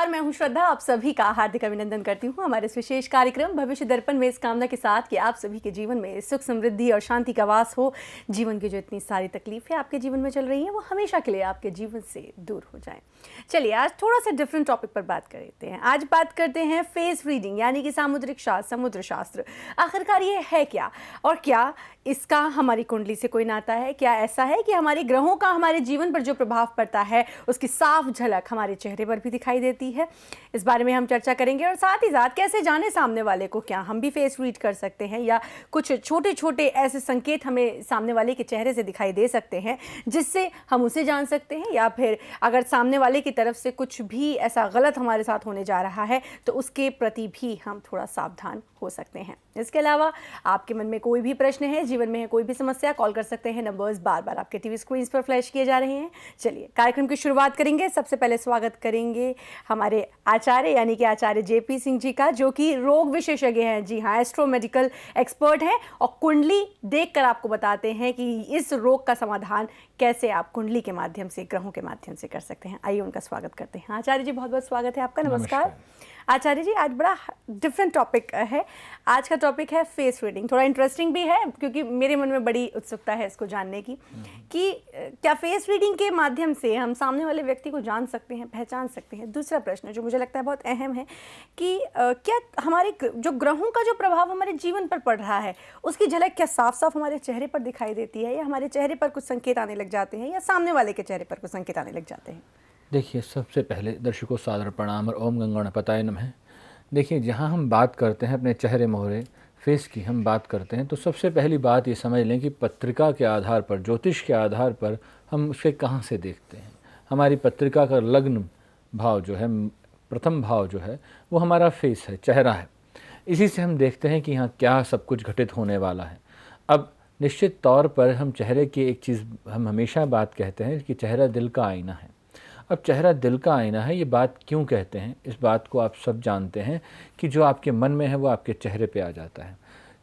नमस्कार, मैं हूं श्रद्धा। आप सभी का हार्दिक अभिनंदन करती हूं हमारे इस विशेष कार्यक्रम भविष्य दर्पण में, इस कामना के साथ कि आप सभी के जीवन में सुख, समृद्धि और शांति का वास हो। जीवन की जो इतनी सारी तकलीफें आपके जीवन में चल रही हैं वो हमेशा के लिए आपके जीवन से दूर हो जाएं। चलिए आज थोड़ा सा डिफरेंट टॉपिक पर बात करते हैं। आज बात करते हैं फेस रीडिंग यानी कि सामुद्रिक शास्त्र, समुद्र शास्त्र। आखिरकार ये है क्या, और क्या इसका हमारी कुंडली से कोई नाता है? क्या ऐसा है कि हमारे ग्रहों का हमारे जीवन पर जो प्रभाव पड़ता है उसकी साफ झलक हमारे चेहरे पर भी दिखाई देती है? इस बारे में हम चर्चा करेंगे। और साथ ही साथ कैसे जाने सामने वाले को, क्या हम भी फेस रीड कर सकते हैं या कुछ छोटे छोटे ऐसे संकेत हमें सामने वाले के चेहरे से दिखाई दे सकते हैं जिससे हम उसे जान सकते हैं, या फिर अगर सामने वाले की तरफ से कुछ भी ऐसा गलत हमारे साथ होने जा रहा है तो उसके प्रति भी हम थोड़ा सावधान हो सकते हैं। इसके अलावा आपके मन में कोई भी प्रश्न है, जीवन में है कोई भी समस्या, कॉल कर सकते हैं। नंबर्स बार बार आपके टीवी स्क्रीन पर फ्लैश किए जा रहे हैं। चलिए कार्यक्रम की शुरुआत करेंगे। सबसे पहले स्वागत करेंगे हमारे आचार्य यानी कि आचार्य जेपी सिंह जी का, जो कि रोग विशेषज्ञ हैं। जी हाँ, एस्ट्रो मेडिकल एक्सपर्ट हैं और कुंडली देखकर आपको बताते हैं कि इस रोग का समाधान कैसे आप कुंडली के माध्यम से, ग्रहों के माध्यम से कर सकते हैं। आइए उनका स्वागत करते हैं। आचार्य जी बहुत बहुत स्वागत है आपका। नमस्कार आचार्य जी। आज बड़ा डिफरेंट टॉपिक है। आज का टॉपिक है फेस रीडिंग। थोड़ा इंटरेस्टिंग भी है क्योंकि मेरे मन में बड़ी उत्सुकता है इसको जानने की कि क्या फेस रीडिंग के माध्यम से हम सामने वाले व्यक्ति को जान सकते हैं, पहचान सकते हैं? दूसरा प्रश्न जो मुझे लगता है बहुत अहम है कि क्या हमारे जो ग्रहों का जो प्रभाव हमारे जीवन पर पड़ रहा है उसकी झलक क्या साफ साफ हमारे चेहरे पर दिखाई देती है, या हमारे चेहरे पर कुछ संकेत आने लग जाते हैं, या सामने वाले के चेहरे पर कुछ संकेत आने लग जाते हैं? देखिए, सबसे पहले दर्शकों सादर प्रणाम और ओम गंगणपताय नमः। देखिए, जहाँ हम बात करते हैं अपने चेहरे मोहरे फेस की हम बात करते हैं तो सबसे पहली बात ये समझ लें कि पत्रिका के आधार पर, ज्योतिष के आधार पर हम उसे कहाँ से देखते हैं। हमारी पत्रिका का लग्न भाव जो है, प्रथम भाव जो है, वो हमारा फेस है, चेहरा है। इसी से हम देखते हैं कि यहाँ क्या सब कुछ घटित होने वाला है। अब निश्चित तौर पर हम चेहरे की एक चीज़ हम हमेशा बात कहते हैं कि चेहरा दिल का आईना है। अब चेहरा दिल का आईना है, ये बात क्यों कहते हैं? इस बात को आप सब जानते हैं कि जो आपके मन में है वो आपके चेहरे पे आ जाता है।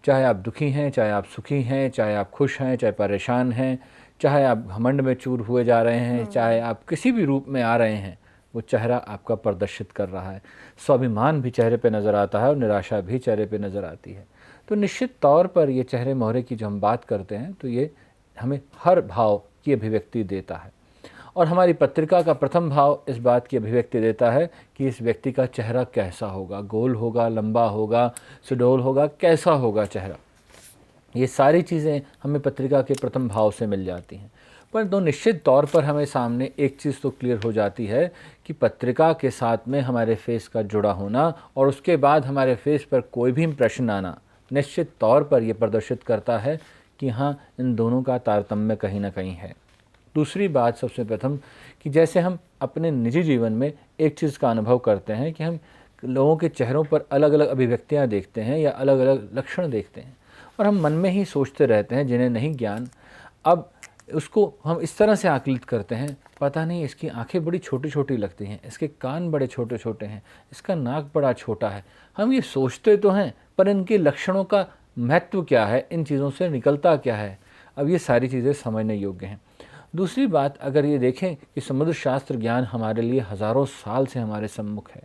चाहे आप दुखी हैं, चाहे आप सुखी हैं, चाहे आप खुश हैं, चाहे परेशान हैं, चाहे आप घमंड में चूर हुए जा रहे हैं, चाहे आप किसी भी रूप में आ रहे हैं, वो चेहरा आपका प्रदर्शित कर रहा है। स्वाभिमान भी चेहरे पे नज़र आता है और निराशा भी चेहरे पे नज़र आती है। तो निश्चित तौर पर ये चेहरे मोहरे की जो हम बात करते हैं तो ये हमें हर भाव की अभिव्यक्ति देता है। और हमारी पत्रिका का प्रथम भाव इस बात की अभिव्यक्ति देता है कि इस व्यक्ति का चेहरा कैसा होगा, गोल होगा, लंबा होगा, सुडौल होगा, कैसा होगा चेहरा। ये सारी चीज़ें हमें पत्रिका के प्रथम भाव से मिल जाती हैं। परंतु निश्चित तौर पर हमें सामने एक चीज़ तो क्लियर हो जाती है कि पत्रिका के साथ में हमारे फेस का जुड़ा होना और उसके बाद हमारे फेस पर कोई भी प्रश्न आना निश्चित तौर पर यह प्रदर्शित करता है कि हाँ, इन दोनों का तारतम्य कहीं ना कहीं है। दूसरी बात सबसे प्रथम कि जैसे हम अपने निजी जीवन में एक चीज़ का अनुभव करते हैं कि हम लोगों के चेहरों पर अलग अलग अभिव्यक्तियां देखते हैं या अलग अलग लक्षण देखते हैं और हम मन में ही सोचते रहते हैं जिन्हें नहीं ज्ञान। अब उसको हम इस तरह से आकलित करते हैं, पता नहीं इसकी आंखें बड़ी छोटी छोटी लगती हैं, इसके कान बड़े छोटे छोटे हैं, इसका नाक बड़ा छोटा है। हम ये सोचते तो हैं पर इनके लक्षणों का महत्व क्या है, इन चीज़ों से निकलता क्या है, अब ये सारी चीज़ें समझने योग्य हैं। दूसरी बात, अगर ये देखें कि समुद्र शास्त्र ज्ञान हमारे लिए हज़ारों साल से हमारे सम्मुख है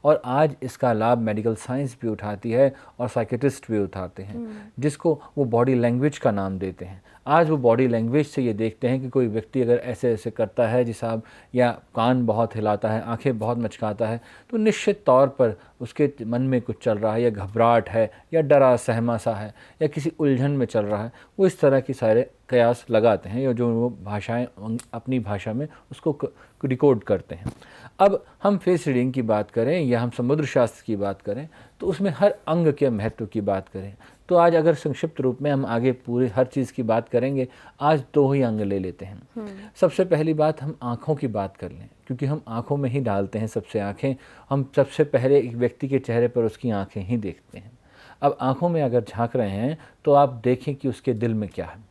और आज इसका लाभ मेडिकल साइंस भी उठाती है और साइकेट्रिस्ट भी उठाते हैं, जिसको वो बॉडी लैंग्वेज का नाम देते हैं। आज वो बॉडी लैंग्वेज से ये देखते हैं कि कोई व्यक्ति अगर ऐसे ऐसे करता है जिसाब, या कान बहुत हिलाता है, आंखें बहुत मचकाता है, तो निश्चित तौर पर उसके मन में कुछ चल रहा है, या घबराहट है, या डरा सहमा सा है, या किसी उलझन में चल रहा है। वो इस तरह की सारे कयास लगाते हैं या जो वो भाषाएं अपनी भाषा में उसको डिकोड करते हैं। अब हम फेस रीडिंग की बात करें या हम समुद्र शास्त्र की बात करें तो उसमें हर अंग के महत्व की बात करें तो आज अगर संक्षिप्त रूप में हम आगे पूरी हर चीज़ की बात करेंगे, आज दो ही अंग ले लेते हैं। सबसे पहली बात हम आँखों की बात कर लें, क्योंकि हम आँखों में ही डालते हैं सबसे आँखें। हम सबसे पहले एक व्यक्ति के चेहरे पर उसकी आँखें ही देखते हैं। अब आँखों में अगर झांक रहे हैं तो आप देखें कि उसके दिल में क्या है।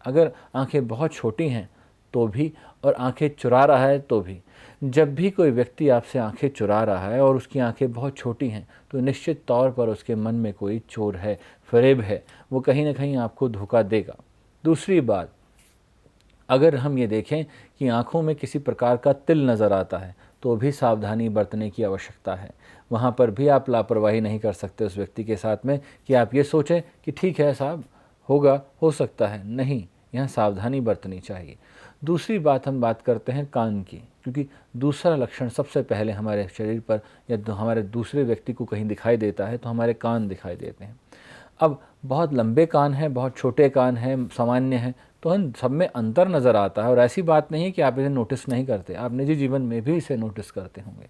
अगर आँखें बहुत छोटी हैं तो भी, और आँखें चुरा रहा है तो भी। जब भी कोई व्यक्ति आपसे आंखें चुरा रहा है और उसकी आंखें बहुत छोटी हैं तो निश्चित तौर पर उसके मन में कोई चोर है, फरेब है, वो कहीं ना कहीं आपको धोखा देगा। दूसरी बात, अगर हम ये देखें कि आंखों में किसी प्रकार का तिल नज़र आता है तो भी सावधानी बरतने की आवश्यकता है। वहाँ पर भी आप लापरवाही नहीं कर सकते उस व्यक्ति के साथ में कि आप ये सोचें कि ठीक है साहब, होगा, हो सकता है। नहीं, यहाँ सावधानी बरतनी चाहिए। दूसरी बात हम बात करते हैं कान की, क्योंकि दूसरा लक्षण सबसे पहले हमारे शरीर पर या हमारे दूसरे व्यक्ति को कहीं दिखाई देता है तो हमारे कान दिखाई देते हैं। अब बहुत लंबे कान हैं, बहुत छोटे कान हैं, सामान्य हैं, तो हम सब में अंतर नज़र आता है। और ऐसी बात नहीं है कि आप इसे नोटिस नहीं करते, आप निजी जीवन में भी इसे नोटिस करते होंगे।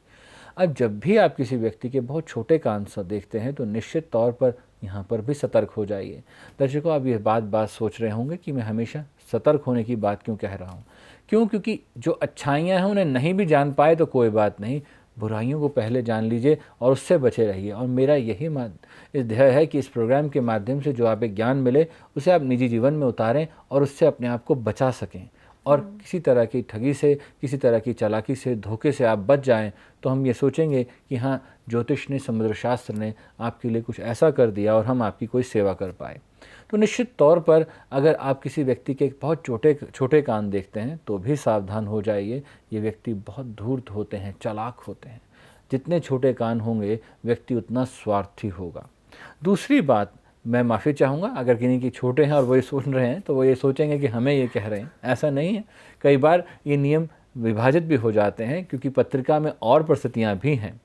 अब जब भी आप किसी व्यक्ति के बहुत छोटे कान से देखते हैं तो निश्चित तौर पर यहाँ पर भी सतर्क हो जाइए। दर्शकों, आप ये बात सोच रहे होंगे कि मैं हमेशा सतर्क होने की बात क्यों कह रहा हूँ। क्यों? क्योंकि जो अच्छाइयाँ हैं उन्हें नहीं भी जान पाए तो कोई बात नहीं, बुराइयों को पहले जान लीजिए और उससे बचे रहिए। और मेरा यही इस ध्येय है कि इस प्रोग्राम के माध्यम से जो आप एक ज्ञान मिले उसे आप निजी जीवन में उतारें और उससे अपने आप को बचा सकें। और किसी तरह की ठगी से, किसी तरह की चालाकी से, धोखे से आप बच जाएं तो हम ये सोचेंगे कि हाँ, ज्योतिष ने, समुद्र शास्त्र ने आपके लिए कुछ ऐसा कर दिया और हम आपकी कोई सेवा कर पाए। तो निश्चित तौर पर अगर आप किसी व्यक्ति के बहुत छोटे कान देखते हैं तो भी सावधान हो जाइए। ये व्यक्ति बहुत धूर्त होते हैं, चालाक होते हैं। जितने छोटे कान होंगे व्यक्ति उतना स्वार्थी होगा। दूसरी बात, मैं माफ़ी चाहूँगा अगर किन्हीं के छोटे हैं और वो ये सुन रहे हैं तो वो ये सोचेंगे कि हमें ये कह रहे हैं। ऐसा नहीं है। कई बार ये नियम विभाजित भी हो जाते हैं क्योंकि पत्रिका में और परिस्थितियाँ भी हैं।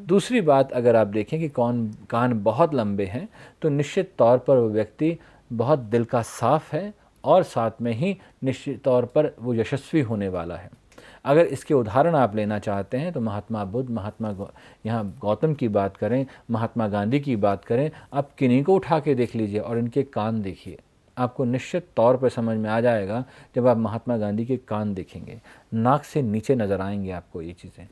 दूसरी बात, अगर आप देखें कि कान बहुत लंबे हैं तो निश्चित तौर पर वो व्यक्ति बहुत दिल का साफ है और साथ में ही निश्चित तौर पर वो यशस्वी होने वाला है। अगर इसके उदाहरण आप लेना चाहते हैं तो महात्मा बुद्ध, यहाँ गौतम की बात करें, महात्मा गांधी की बात करें, आप किन्हीं को उठा के देख लीजिए और इनके कान देखिए। आपको निश्चित तौर पर समझ में आ जाएगा जब आप महात्मा गांधी के कान देखेंगे। नाक से नीचे नज़र आएंगे आपको ये चीज़ें।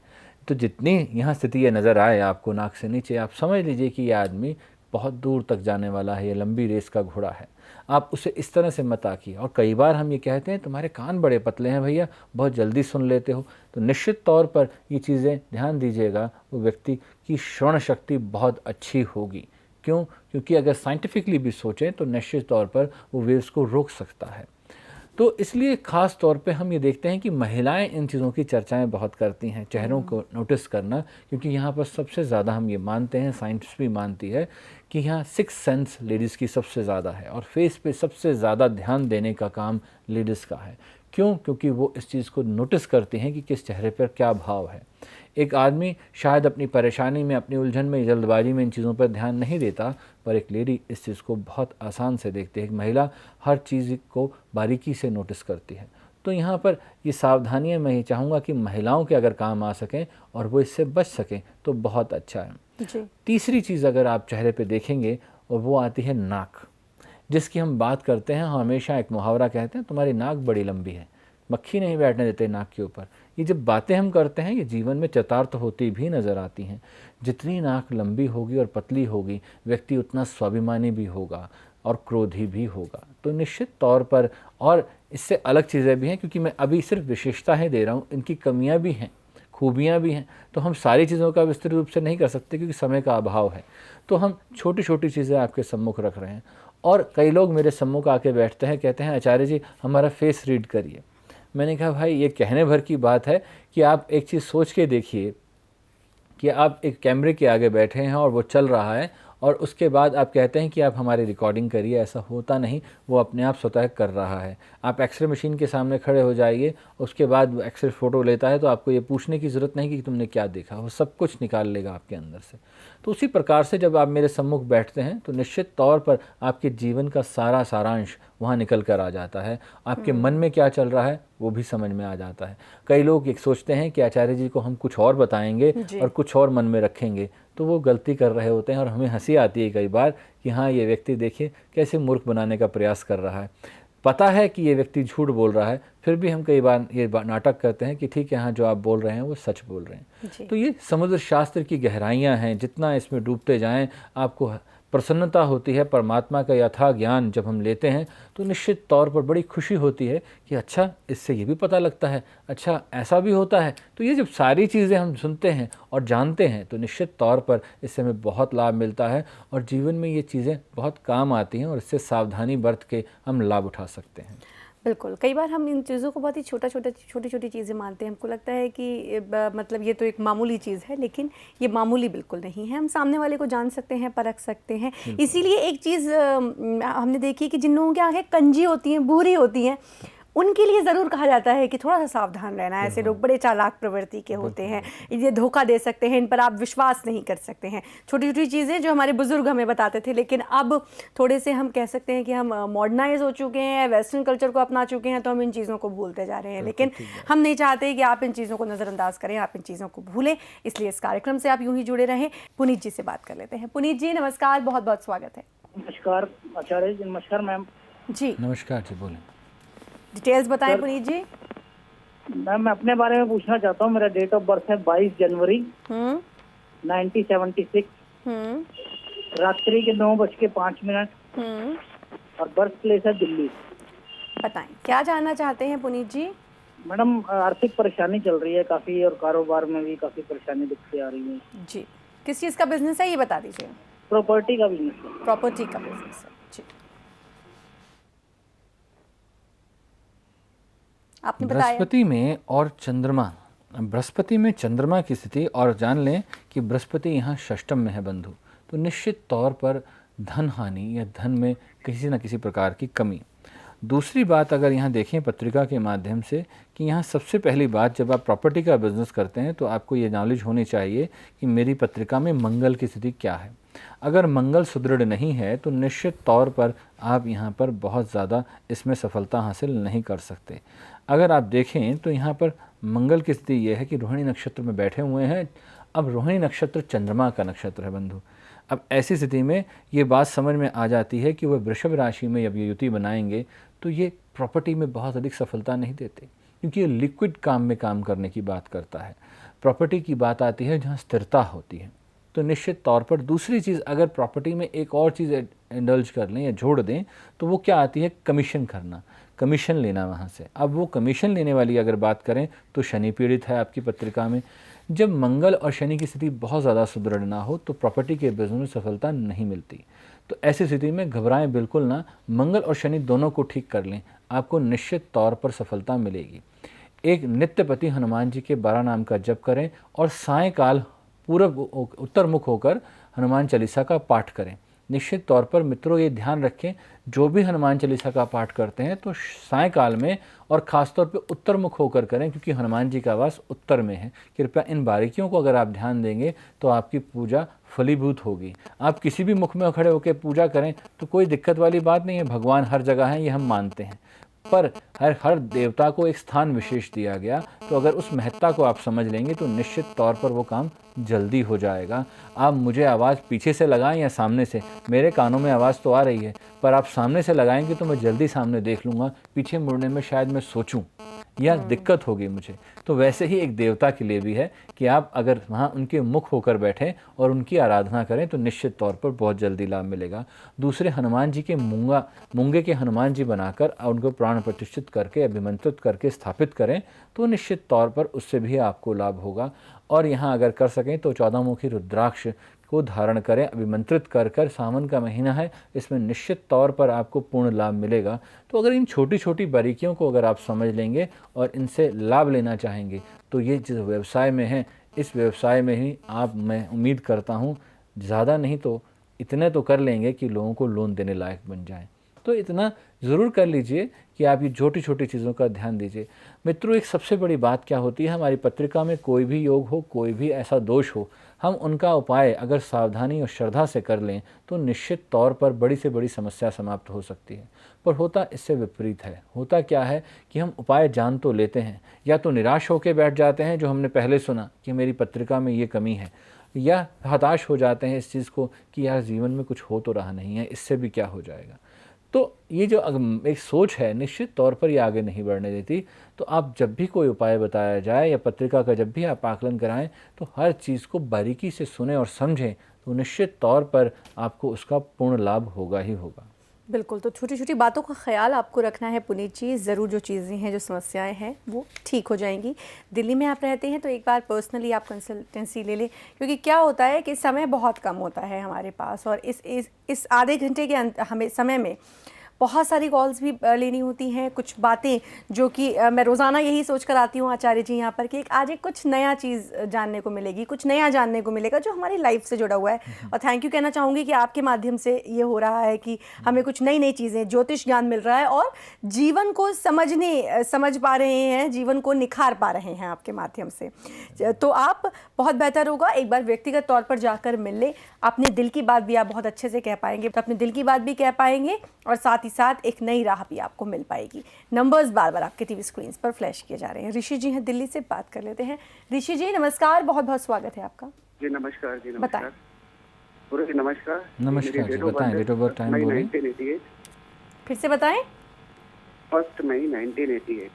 तो जितनी यहाँ स्थिति ये नज़र आए आपको नाक से नीचे, आप समझ लीजिए कि ये आदमी बहुत दूर तक जाने वाला है, ये लंबी रेस का घोड़ा है। आप उसे इस तरह से मत आकिए। और कई बार हम ये कहते हैं तुम्हारे कान बड़े पतले हैं भैया, बहुत जल्दी सुन लेते हो। तो निश्चित तौर पर ये चीज़ें ध्यान दीजिएगा, वो व्यक्ति की श्रवण शक्ति बहुत अच्छी होगी। क्यों? क्योंकि अगर साइंटिफिकली भी सोचें तो निश्चित तौर पर वो वेव्स को रोक सकता है। तो इसलिए ख़ास तौर पे हम ये देखते हैं कि महिलाएं इन चीज़ों की चर्चाएं बहुत करती हैं, चेहरों को नोटिस करना, क्योंकि यहाँ पर सबसे ज़्यादा हम ये मानते हैं, साइंस भी मानती है कि यहाँ 6 सेंस लेडीज़ की सबसे ज़्यादा है और फेस पे सबसे ज़्यादा ध्यान देने का काम लेडीज़ का है। क्यों? क्योंकि वो इस चीज़ को नोटिस करती हैं कि किस चेहरे पर क्या भाव है। एक आदमी शायद अपनी परेशानी में, अपनी उलझन में, जल्दबाजी में इन चीज़ों पर ध्यान नहीं देता, पर एक लेडी इस चीज़ को बहुत आसान से देखती है। एक महिला हर चीज़ को बारीकी से नोटिस करती है। तो यहाँ पर ये सावधानियाँ मैं ये चाहूँगा कि महिलाओं के अगर काम आ सकें और वो इससे बच सकें तो बहुत अच्छा है जी। तीसरी चीज़ अगर आप चेहरे पे देखेंगे और वो आती है नाक, जिसकी हम बात करते हैं। हमेशा एक मुहावरा कहते हैं, तुम्हारी नाक बड़ी लंबी है, मक्खी नहीं बैठने देते नाक के ऊपर। ये जब बातें हम करते हैं ये जीवन में चतार्थ होती भी नज़र आती हैं। जितनी नाक लंबी होगी और पतली होगी व्यक्ति उतना स्वाभिमानी भी होगा और क्रोधी भी होगा। तो निश्चित तौर पर, और इससे अलग चीज़ें भी हैं, क्योंकि मैं अभी सिर्फ विशेषताएं दे रहा हूँ, इनकी कमियाँ भी हैं, खूबियाँ भी हैं, तो हम सारी चीज़ों का विस्तृत रूप से नहीं कर सकते क्योंकि समय का अभाव है। तो हम छोटी छोटी चीज़ें आपके सम्मुख रख रहे हैं। और कई लोग मेरे सम्मुख आके बैठते हैं, कहते हैं आचार्य जी हमारा फेस रीड करिए। मैंने कहा भाई ये कहने भर की बात है कि आप एक चीज़ सोच के देखिए कि आप एक कैमरे के आगे बैठे हैं और वो चल रहा है और उसके बाद आप कहते हैं कि आप हमारी रिकॉर्डिंग करिए। ऐसा होता नहीं, वो अपने आप स्वतः कर रहा है। आप एक्सरे मशीन के सामने खड़े हो जाइए, उसके बाद वो एक्सरे फ़ोटो लेता है तो आपको ये पूछने की ज़रूरत नहीं कि तुमने क्या देखा, वो सब कुछ निकाल लेगा आपके अंदर से। तो उसी प्रकार से जब आप मेरे सम्मुख बैठते हैं तो निश्चित तौर पर आपके जीवन का सारा सारांश वहाँ निकल कर आ जाता है। आपके मन में क्या चल रहा है वो भी समझ में आ जाता है। कई लोग एक सोचते हैं कि आचार्य जी को हम कुछ और बताएंगे और कुछ और मन में रखेंगे, तो वो गलती कर रहे होते हैं और हमें हंसी आती है कई बार कि हाँ ये व्यक्ति देखिए कैसे मूर्ख बनाने का प्रयास कर रहा है। पता है कि ये व्यक्ति झूठ बोल रहा है, फिर भी हम कई बार ये नाटक करते हैं कि ठीक है हाँ जो आप बोल रहे हैं वो सच बोल रहे हैं। तो ये समुद्र शास्त्र की गहराइयाँ हैं, जितना इसमें डूबते जाएं आपको प्रसन्नता होती है। परमात्मा का यथा ज्ञान जब हम लेते हैं तो निश्चित तौर पर बड़ी खुशी होती है कि अच्छा इससे ये भी पता लगता है, अच्छा ऐसा भी होता है। तो ये जब सारी चीज़ें हम सुनते हैं और जानते हैं तो निश्चित तौर पर इससे हमें बहुत लाभ मिलता है और जीवन में ये चीज़ें बहुत काम आती हैं और इससे सावधानी बरत के हम लाभ उठा सकते हैं। बिल्कुल, कई बार हम इन चीज़ों को बहुत ही छोटी-छोटी चीज़ें मानते हैं। हमको लगता है कि मतलब ये तो एक मामूली चीज़ है, लेकिन ये मामूली बिल्कुल नहीं है। हम सामने वाले को जान सकते हैं, परख सकते हैं। इसीलिए एक चीज़ हमने देखी है कि जिन लोगों की आँखें कंजी होती हैं, बूरी होती हैं, उनके लिए ज़रूर कहा जाता है कि थोड़ा-सा सावधान रहना है। ऐसे लोग बड़े चालाक प्रवृत्ति के होते हैं, ये धोखा दे सकते हैं, इन पर आप विश्वास नहीं कर सकते हैं। छोटी-छोटी चीज़ें जो हमारे बुज़ुर्ग हमें बताते थे, लेकिन अब थोड़े से हम कह सकते हैं कि हम मॉडर्नाइज़ हो चुके हैं, वेस्टर्न कल्चर को अपना चुके हैं, तो हम इन चीज़ों को भूलते जा रहे हैं। लेकिन हम नहीं चाहते कि आप इन चीज़ों को नज़रअंदाज करें, आप इन चीज़ों को भूलें। इसलिए इस कार्यक्रम से आप यूँ ही जुड़े रहें। पुनीत जी से बात कर लेते हैं। पुनीत जी नमस्कार, बहुत-बहुत स्वागत है। नमस्कार आचार्य जी। नमस्कार मैम। जी, नमस्कार जी, बोलें। डिटेल्स बताएं पुनीत जी। मैम मैं अपने बारे में पूछना चाहता हूँ। मेरा डेट ऑफ बर्थ है 22 जनवरी 1976, रात्रि के 9:05 और बर्थ प्लेस है दिल्ली। बताएं क्या जानना चाहते हैं पुनीत जी। मैडम आर्थिक परेशानी चल रही है काफ़ी, और कारोबार में भी काफ़ी परेशानी दिखती आ रही है। जी, किस चीज़ का बिजनेस है ये बता दीजिए। प्रॉपर्टी का बिजनेस है। प्रॉपर्टी का बिजनेस है जी। आपने बताया बृहस्पति में चंद्रमा की स्थिति, और जान लें कि बृहस्पति यहाँ षष्टम में है बंधु, तो निश्चित तौर पर धन हानि या धन में किसी न किसी प्रकार की कमी। दूसरी बात अगर यहाँ देखें पत्रिका के माध्यम से, कि यहाँ सबसे पहली बात जब आप प्रॉपर्टी का बिजनेस करते हैं तो आपको ये नॉलेज होनी चाहिए कि मेरी पत्रिका में मंगल की स्थिति क्या है। अगर मंगल सुदृढ़ नहीं है तो निश्चित तौर पर आप यहाँ पर बहुत ज़्यादा इसमें सफलता हासिल नहीं कर सकते। अगर आप देखें तो यहाँ पर मंगल की स्थिति ये है कि रोहिणी नक्षत्र में बैठे हुए हैं। अब रोहिणी नक्षत्र चंद्रमा का नक्षत्र है बंधु। अब ऐसी स्थिति में ये बात समझ में आ जाती है कि वह वृषभ राशि में जब ये युति बनाएंगे तो ये प्रॉपर्टी में बहुत अधिक सफलता नहीं देते, क्योंकि ये लिक्विड काम में काम करने की बात करता है। प्रॉपर्टी की बात आती है जहाँ स्थिरता होती है। तो निश्चित तौर पर दूसरी चीज़, अगर प्रॉपर्टी में एक और चीज़ इंडल्ज कर लें या जोड़ दें तो वो क्या आती है, कमीशन करना, कमीशन लेना वहाँ से। अब वो कमीशन लेने वाली अगर बात करें तो शनि पीड़ित है आपकी पत्रिका में। जब मंगल और शनि की स्थिति बहुत ज़्यादा सुदृढ़ ना हो तो प्रॉपर्टी के बिजनेस में सफलता नहीं मिलती। तो ऐसी स्थिति में घबराएं बिल्कुल ना, मंगल और शनि दोनों को ठीक कर लें, आपको निश्चित तौर पर सफलता मिलेगी। एक नित्यपति हनुमान जी के 12 नाम का जप करें और सायंकाल पूर्व उत्तर मुख होकर हनुमान चालीसा का पाठ करें। निश्चित तौर पर मित्रों ये ध्यान रखें, जो भी हनुमान चालीसा का पाठ करते हैं तो सायंकाल में और ख़ासतौर पे उत्तर मुख होकर करें, क्योंकि हनुमान जी का वास उत्तर में है। कृपया इन बारीकियों को अगर आप ध्यान देंगे तो आपकी पूजा फलीभूत होगी। आप किसी भी मुख में खड़े होकर पूजा करें तो कोई दिक्कत वाली बात नहीं है, भगवान हर जगह हैं ये हम मानते हैं, पर हर देवता को एक स्थान विशेष दिया गया। तो अगर उस महत्ता को आप समझ लेंगे तो निश्चित तौर पर वो काम जल्दी हो जाएगा। आप मुझे आवाज़ पीछे से लगाएं या सामने से, मेरे कानों में आवाज़ तो आ रही है, पर आप सामने से लगाएंगे तो मैं जल्दी सामने देख लूँगा, पीछे मुड़ने में शायद मैं सोचूं या दिक्कत होगी मुझे। तो वैसे ही एक देवता के लिए भी है कि आप अगर वहाँ उनके मुख होकर बैठें और उनकी आराधना करें तो निश्चित तौर पर बहुत जल्दी लाभ मिलेगा। दूसरे, हनुमान जी के मूंगे के हनुमान जी बनाकर उनको प्राण प्रतिष्ठित करके अभिमंत्रित करके स्थापित करें तो निश्चित तौर पर उससे भी आपको लाभ होगा। और यहाँ अगर कर सकें तो 14 मुखी रुद्राक्ष को धारण करें, अभिमंत्रित कर कर। सावन का महीना है, इसमें निश्चित तौर पर आपको पूर्ण लाभ मिलेगा। तो अगर इन छोटी छोटी बारीकियों को अगर आप समझ लेंगे और इनसे लाभ लेना चाहेंगे तो ये जिस व्यवसाय में है, इस व्यवसाय में ही आप, मैं उम्मीद करता हूँ ज़्यादा नहीं तो इतने तो कर लेंगे कि लोगों को लोन देने लायक बन जाएं। तो इतना ज़रूर कर लीजिए कि आप ये छोटी छोटी चीज़ों का ध्यान दीजिए। मित्रों, एक सबसे बड़ी बात क्या होती है, हमारी पत्रिका में कोई भी योग हो, कोई भी ऐसा दोष हो, हम उनका उपाय अगर सावधानी और श्रद्धा से कर लें तो निश्चित तौर पर बड़ी से बड़ी समस्या समाप्त हो सकती है। पर होता इससे विपरीत है। होता क्या है कि हम उपाय जान तो लेते हैं, या तो निराश होकर बैठ जाते हैं, जो हमने पहले सुना कि मेरी पत्रिका में ये कमी है, या हताश हो जाते हैं इस चीज़ को कि यार जीवन में कुछ हो तो रहा नहीं है, इससे भी क्या हो जाएगा। तो ये जो एक सोच है निश्चित तौर पर ये आगे नहीं बढ़ने देती। तो आप जब भी कोई उपाय बताया जाए या पत्रिका का जब भी आप आकलन कराएं तो हर चीज़ को बारीकी से सुने और समझें, तो निश्चित तौर पर आपको उसका पूर्ण लाभ होगा ही होगा। बिल्कुल, तो छोटी छोटी बातों का ख्याल आपको रखना है पुनीत जी। ज़रूर जो चीज़ें हैं, जो समस्याएं हैं वो ठीक हो जाएंगी। दिल्ली में आप रहते हैं तो एक बार पर्सनली आप कंसल्टेंसी ले लें, क्योंकि क्या होता है कि समय बहुत कम होता है हमारे पास, और इस आधे घंटे के हमें समय में बहुत सारी कॉल्स भी लेनी होती हैं, कुछ बातें जो कि मैं रोज़ाना यही सोच कर आती हूँ आचार्य जी यहाँ पर कि आज एक कुछ नया चीज़ जानने को मिलेगी, कुछ नया जानने को मिलेगा जो हमारी लाइफ से जुड़ा हुआ है। और थैंक यू कहना चाहूँगी कि आपके माध्यम से ये हो रहा है कि हमें कुछ नई नई चीज़ें, ज्योतिष ज्ञान मिल रहा है और जीवन को समझ पा रहे हैं, जीवन को निखार पा रहे हैं आपके माध्यम से। तो आप बहुत बेहतर होगा एक बार व्यक्तिगत तौर पर जाकर मिल लें, अपने दिल की बात भी आप बहुत अच्छे से कह पाएंगे, तो अपने दिल की बात भी कह पाएंगे और साथ ही साथ एक नई राह भी आपको मिल पाएगी। नंबर्स बार बार आपके टीवी स्क्रीन पर फ्लैश किए जा रहे हैं। ऋषि जी हैं दिल्ली से, बात कर लेते हैं। ऋषि जी नमस्कार, बहुत बहुत स्वागत है आपका। जी नमस्कार। जी बताएं। नमस्कार जी, नमस्कार जी, बताएं डेट ऑफ बर्थ, टाइम बोलिए। 1988। फिर से बताएं। 1 मई 1988।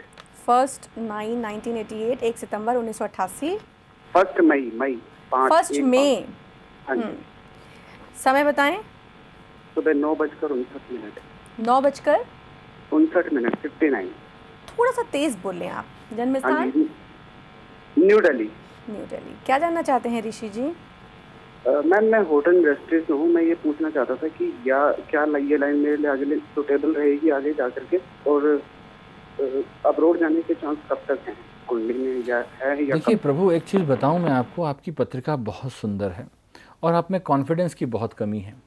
1 मई 1988, 1 सितंबर 1988। 1 मई 1 मई। हाँ जी। समय बताएं। सुबह 9:59। 9:59 59। थोड़ा सा तेज बोल लें आप। जन्म हाँ स्थान? जी, न्यू दिल्ली। न्यू दिल्ली। क्या जानना चाहते हैं ऋषि जी? मैम मैं होटल इंडस्ट्री से हूँ। मैं ये पूछना चाहता था कि क्या ये लाइन मेरे लिए आगे सुटेबल रहेगी आगे जा करके, और अब्रॉड जाने के चांस कब तक हैं कुंडली में, या है या? देखिए प्रभु, एक चीज़ बताऊं मैं आपको, आपकी पत्रिका बहुत सुंदर है और आप में कॉन्फिडेंस की बहुत कमी है।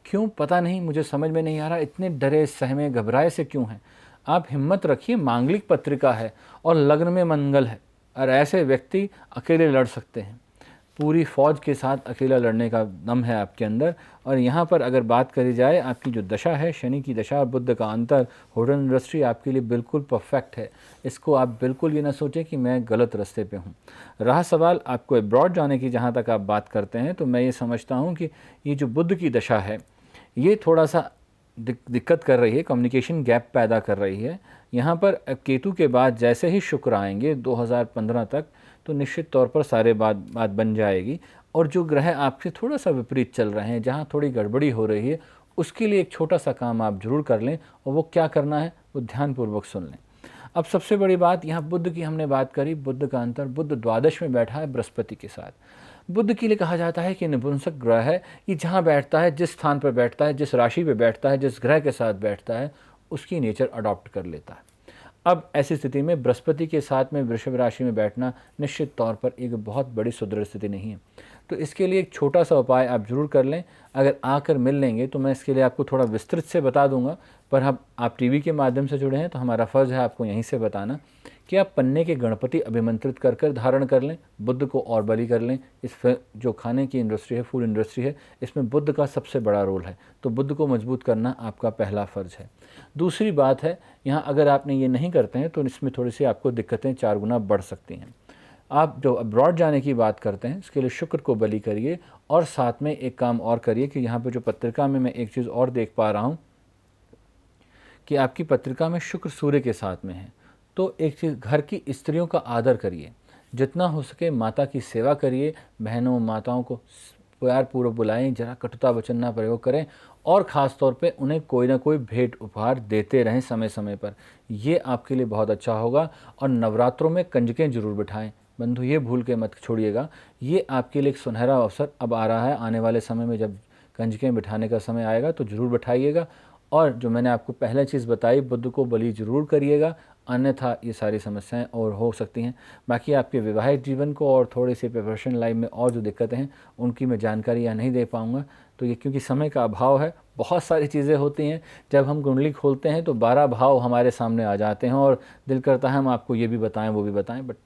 क्यों पता नहीं, मुझे समझ में नहीं आ रहा, इतने डरे सहमे घबराए से क्यों हैं आप? हिम्मत रखिए, मांगलिक पत्रिका है और लग्न में मंगल है, और ऐसे व्यक्ति अकेले लड़ सकते हैं। पूरी फौज के साथ अकेला लड़ने का दम है आपके अंदर। और यहाँ पर अगर बात करी जाए, आपकी जो दशा है, शनि की दशा और बुध का अंतर, होटल इंडस्ट्री आपके लिए बिल्कुल परफेक्ट है। इसको आप बिल्कुल ये ना सोचें कि मैं गलत रास्ते पे हूँ। रहा सवाल आपको अब्रॉड जाने की, जहाँ तक आप बात करते हैं, तो मैं ये समझता हूँ कि ये जो बुध की दशा है ये थोड़ा सा दिक्कत कर रही है, कम्युनिकेशन गैप पैदा कर रही है। यहाँ पर केतु के बाद जैसे ही शुक्र आएंगे 2015 तक, तो निश्चित तौर पर सारे बात बन जाएगी। और जो ग्रह आपसे थोड़ा सा विपरीत चल रहे हैं, जहाँ थोड़ी गड़बड़ी हो रही है, उसके लिए एक छोटा सा काम आप जरूर कर लें। और वो क्या करना है वो ध्यानपूर्वक सुन लें। अब सबसे बड़ी बात, यहाँ बुध की हमने बात करी, बुध का अंतर, बुध द्वादश में बैठा है बृहस्पति के साथ। बुध के लिए कहा जाता है कि नपुंसक ग्रह है। ये जहाँ बैठता है, जिस स्थान पर बैठता है, जिस राशि पर बैठता है, जिस ग्रह के साथ बैठता है, उसकी नेचर अडॉप्ट कर लेता है। अब ऐसी स्थिति में बृहस्पति के साथ में वृषभ राशि में बैठना निश्चित तौर पर एक बहुत बड़ी सुदृढ़ स्थिति नहीं है। तो इसके लिए एक छोटा सा उपाय आप जरूर कर लें। अगर आकर मिल लेंगे तो मैं इसके लिए आपको थोड़ा विस्तृत से बता दूंगा, पर अब आप टीवी के माध्यम से जुड़े हैं तो हमारा फ़र्ज़ है आपको यहीं से बताना कि आप पन्ने के गणपति अभिमंत्रित कर कर धारण कर लें, बुध को और बलि कर लें। इस जो खाने की इंडस्ट्री है, फूड इंडस्ट्री है, इसमें बुध का सबसे बड़ा रोल है। तो बुध को मजबूत करना आपका पहला फ़र्ज़ है। दूसरी बात है, यहाँ अगर आपने ये नहीं करते हैं तो इसमें थोड़ी सी आपको दिक्कतें 4 गुना बढ़ सकती हैं। आप जो अब्रॉड जाने की बात करते हैं, इसके लिए शुक्र को बलि करिए। और साथ में एक काम और करिए कि यहाँ पे जो पत्रिका में मैं एक चीज़ और देख पा रहा हूँ कि आपकी पत्रिका में शुक्र सूर्य के साथ में है। तो एक चीज़, घर की स्त्रियों का आदर करिए, जितना हो सके माता की सेवा करिए, बहनों माताओं को प्यार पूर्वक बुलाएं, जरा कटुता वचन ना प्रयोग करें, और ख़ास तौर पे उन्हें कोई ना कोई भेंट उपहार देते रहें समय समय पर। ये आपके लिए बहुत अच्छा होगा। और नवरात्रों में कंजकें जरूर बिठाएं बंधु, ये भूल के मत छोड़िएगा। ये आपके लिए एक सुनहरा अवसर अब आ रहा है। आने वाले समय में जब कंजकें बिठाने का समय आएगा तो ज़रूर बिठाइएगा। और जो मैंने आपको पहले चीज़ बताई, बुध को बलि जरूर करिएगा, अन्यथा ये सारी समस्याएं और हो सकती हैं। बाकी आपके वैवाहिक जीवन को और थोड़ी सी प्रोफेशनल लाइफ में और जो दिक्कतें हैं उनकी मैं जानकारी यहाँ नहीं दे पाऊँगा, तो ये क्योंकि समय का अभाव है। बहुत सारी चीज़ें होती हैं, जब हम कुंडली खोलते हैं तो 12 भाव हमारे सामने आ जाते हैं और दिल करता है हम आपको ये भी बताएं वो भी बताएं, बट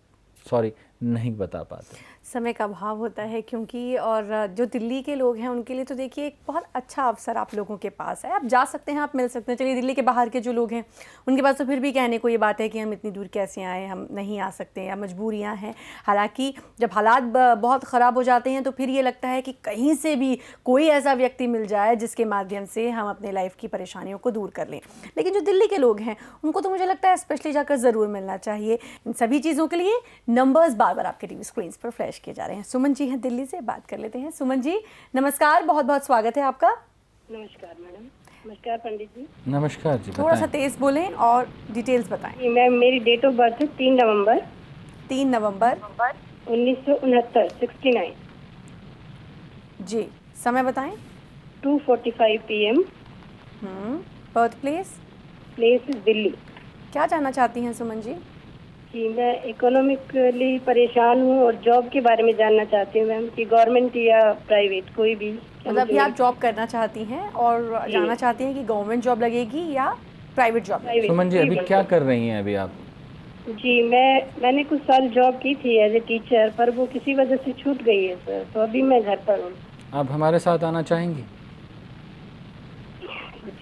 सॉरी नहीं बता पाते। समय का अभाव होता है क्योंकि, और जो दिल्ली के लोग हैं उनके लिए तो देखिए एक बहुत अच्छा अवसर आप लोगों के पास है। आप जा सकते हैं, आप मिल सकते हैं। चलिए दिल्ली के बाहर के जो लोग हैं उनके पास तो फिर भी कहने को ये बात है कि हम इतनी दूर कैसे आए, हम नहीं आ सकते या मजबूरियां हैं। हालांकि जब हालात बहुत ख़राब हो जाते हैं तो फिर ये लगता है कि कहीं से भी कोई ऐसा व्यक्ति मिल जाए जिसके माध्यम से हम अपने लाइफ की परेशानियों को दूर कर लें। लेकिन जो दिल्ली के लोग हैं उनको तो मुझे लगता है स्पेशली जाकर ज़रूर मिलना चाहिए। इन सभी चीज़ों के लिए नंबर्स बार बार आपके टीवी स्क्रीन पर फ्लैश किए जा रहे हैं। सुमन जी हैं दिल्ली से, बात कर लेते हैं। सुमन जी नमस्कार, बहुत बहुत स्वागत है आपका। नमस्कार मैडम। नमस्कार पंडित जी। नमस्कार जी, थोड़ा सा तेज बोलें और डिटेल्स बताएं। मैम मेरी डेट ऑफ बर्थ है 3 नवंबर 1969 69। जी समय बताएं। 2:45 PM birth place? Place is Delhi. क्या जानना चाहती हैं सुमन जी? जी, मैं इकोनॉमिकली परेशान हूँ और जॉब के बारे में जानना चाहती हूँ मैम, कि गवर्नमेंट या प्राइवेट कोई भी। मतलब अभी आप जॉब करना चाहती हैं और जानना चाहती हैं कि गवर्नमेंट जॉब लगेगी या प्राइवेट जॉब? सुमन जी, अभी क्या कर रही हैं अभी आप? जी, मैंने कुछ साल जॉब की थी एज ए टीचर, पर वो किसी वजह से छूट गई है सर, तो अभी मैं घर पर हूँ। आप हमारे साथ आना चाहेंगी?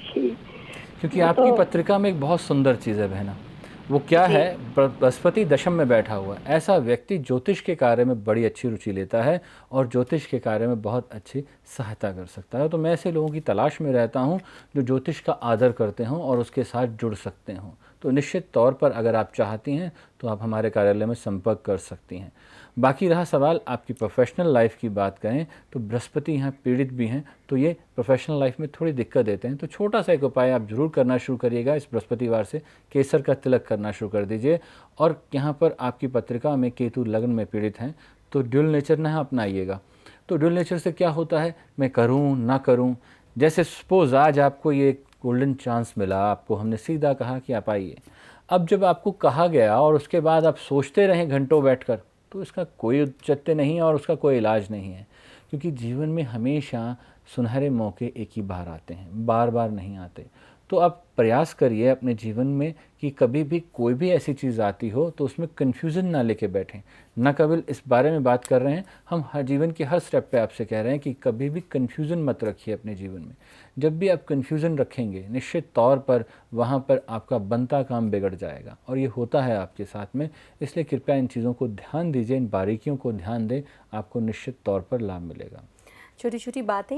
जी, क्योंकि आपकी पत्रिका में एक बहुत सुंदर चीज़ है बहना। वो क्या है? बृहस्पति दशम में बैठा हुआ है। ऐसा व्यक्ति ज्योतिष के कार्य में बड़ी अच्छी रुचि लेता है और ज्योतिष के कार्य में बहुत अच्छी सहायता कर सकता है। तो मैं ऐसे लोगों की तलाश में रहता हूँ जो ज्योतिष का आदर करते हों और उसके साथ जुड़ सकते हों। तो निश्चित तौर पर अगर आप चाहती हैं तो आप हमारे कार्यालय में संपर्क कर सकती हैं। बाकी रहा सवाल आपकी प्रोफेशनल लाइफ की बात करें तो बृहस्पति यहाँ पीड़ित भी हैं, तो ये प्रोफेशनल लाइफ में थोड़ी दिक्कत देते हैं। तो छोटा सा एक उपाय आप जरूर करना शुरू करिएगा इस बृहस्पतिवार से। केसर का तिलक करना शुरू कर दीजिए। और यहाँ पर आपकी पत्रिका में केतु लग्न में पीड़ित हैं, तो ड्यूल नेचर ना अपनाइएगा। तो ड्यूल नेचर से क्या होता है, मैं करूँ ना करूँ। जैसे सपोज आज आपको ये गोल्डन चांस मिला, आपको हमने सीधा कहा कि आप आइए। अब जब आपको कहा गया और उसके बाद आप सोचते रहें घंटों बैठकर, तो इसका कोई औचित्य नहीं है और उसका कोई इलाज नहीं है। क्योंकि जीवन में हमेशा सुनहरे मौके एक ही बार आते हैं, बार बार नहीं आते। तो आप प्रयास करिए अपने जीवन में कि कभी भी कोई भी ऐसी चीज़ आती हो तो उसमें कन्फ्यूज़न ना लेके बैठें। न केवल इस बारे में बात कर रहे हैं, हम हर जीवन के हर स्टेप पे आपसे कह रहे हैं कि कभी भी कन्फ्यूज़न मत रखिए अपने जीवन में। जब भी आप कन्फ्यूज़न रखेंगे निश्चित तौर पर वहाँ पर आपका बनता काम बिगड़ जाएगा, और ये होता है आपके साथ में। इसलिए कृपया इन चीज़ों को ध्यान दीजिए, इन बारीकियों को ध्यान दें, आपको निश्चित तौर पर लाभ मिलेगा। छोटी छोटी बातें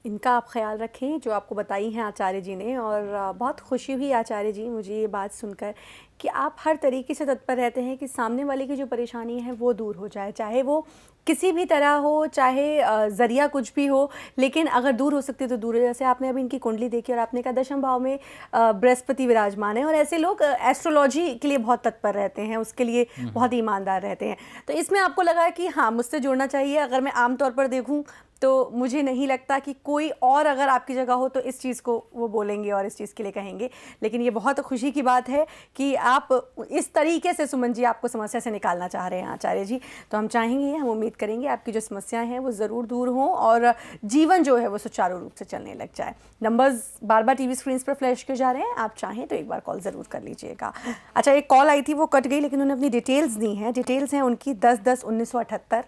इनका आप ख्याल रखें जो आपको बताई हैं आचार्य जी ने। और बहुत खुशी हुई आचार्य जी मुझे ये बात सुनकर कि आप हर तरीके से तत्पर रहते हैं कि सामने वाले की जो परेशानी है वो दूर हो जाए, चाहे वो किसी भी तरह हो, चाहे ज़रिया कुछ भी हो, लेकिन अगर दूर हो सकती है तो दूर हो। जैसे आपने अभी इनकी कुंडली देखी और आपने कहा दशम भाव में बृहस्पति विराजमान है, और ऐसे लोग एस्ट्रोलॉजी के लिए बहुत तत्पर रहते हैं, उसके लिए बहुत ईमानदार रहते हैं। तो इसमें आपको लगा कि हाँ मुझसे जुड़ना चाहिए। अगर मैं आमतौर पर देखूँ तो मुझे नहीं लगता कि कोई और अगर आपकी जगह हो तो इस चीज़ को वो बोलेंगे और इस चीज़ के लिए कहेंगे। लेकिन ये बहुत खुशी की बात है कि आप इस तरीके से सुमन जी आपको समस्या से निकालना चाह रहे हैं आचार्य जी। तो हम चाहेंगे, हम उम्मीद करेंगे आपकी जो समस्याएं हैं वो ज़रूर दूर हों और जीवन जो है वो सुचारू रूप से चलने लग जाए। नंबर्स बार बार टीवी स्क्रीन पर फ्लैश किए जा रहे हैं, आप चाहें तो एक बार कॉल ज़रूर कर लीजिएगा। अच्छा, एक कॉल आई थी वो कट गई, लेकिन उन्होंने अपनी डिटेल्स दी हैं। डिटेल्स हैं उनकी 10/10/1978,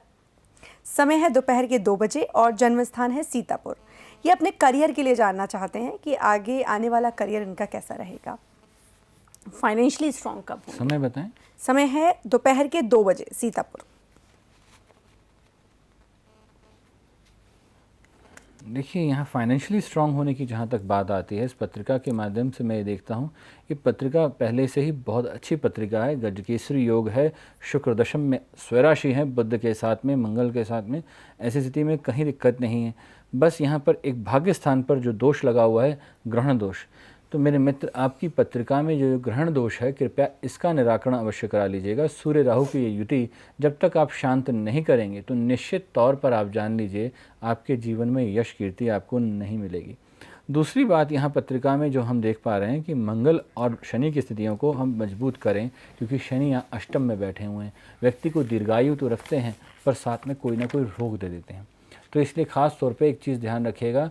समय है दोपहर के 2 बजे और जन्म स्थान है सीतापुर। ये अपने करियर के लिए जानना चाहते हैं कि आगे आने वाला करियर इनका कैसा रहेगा, फाइनेंशियली स्ट्रॉन्ग कब होंगे। समय बताएं। समय है दोपहर के 2 बजे सीतापुर। देखिए, यहाँ फाइनेंशियली स्ट्रांग होने की जहाँ तक बात आती है, इस पत्रिका के माध्यम से मैं ये देखता हूँ ये पत्रिका पहले से ही बहुत अच्छी पत्रिका है। गजकेसरी योग है, शुक्र दशम में स्वराशि है, बुध के साथ में, मंगल के साथ में। ऐसी स्थिति में कहीं दिक्कत नहीं है। बस यहाँ पर एक भाग्य स्थान पर जो दोष लगा हुआ है, ग्रहण दोष। तो मेरे मित्र, आपकी पत्रिका में जो ग्रहण दोष है, कृपया इसका निराकरण अवश्य करा लीजिएगा। सूर्य राहु की ये युति जब तक आप शांत नहीं करेंगे तो निश्चित तौर पर आप जान लीजिए आपके जीवन में यश कीर्ति आपको नहीं मिलेगी। दूसरी बात, यहाँ पत्रिका में जो हम देख पा रहे हैं कि मंगल और शनि की स्थितियों को हम मजबूत करें, क्योंकि शनि यहाँ अष्टम में बैठे हुए हैं। व्यक्ति को दीर्घायु तो रखते हैं पर साथ में कोई ना कोई रोग दे देते हैं। तो इसलिए ख़ास तौर पे एक चीज़ ध्यान रखिएगा,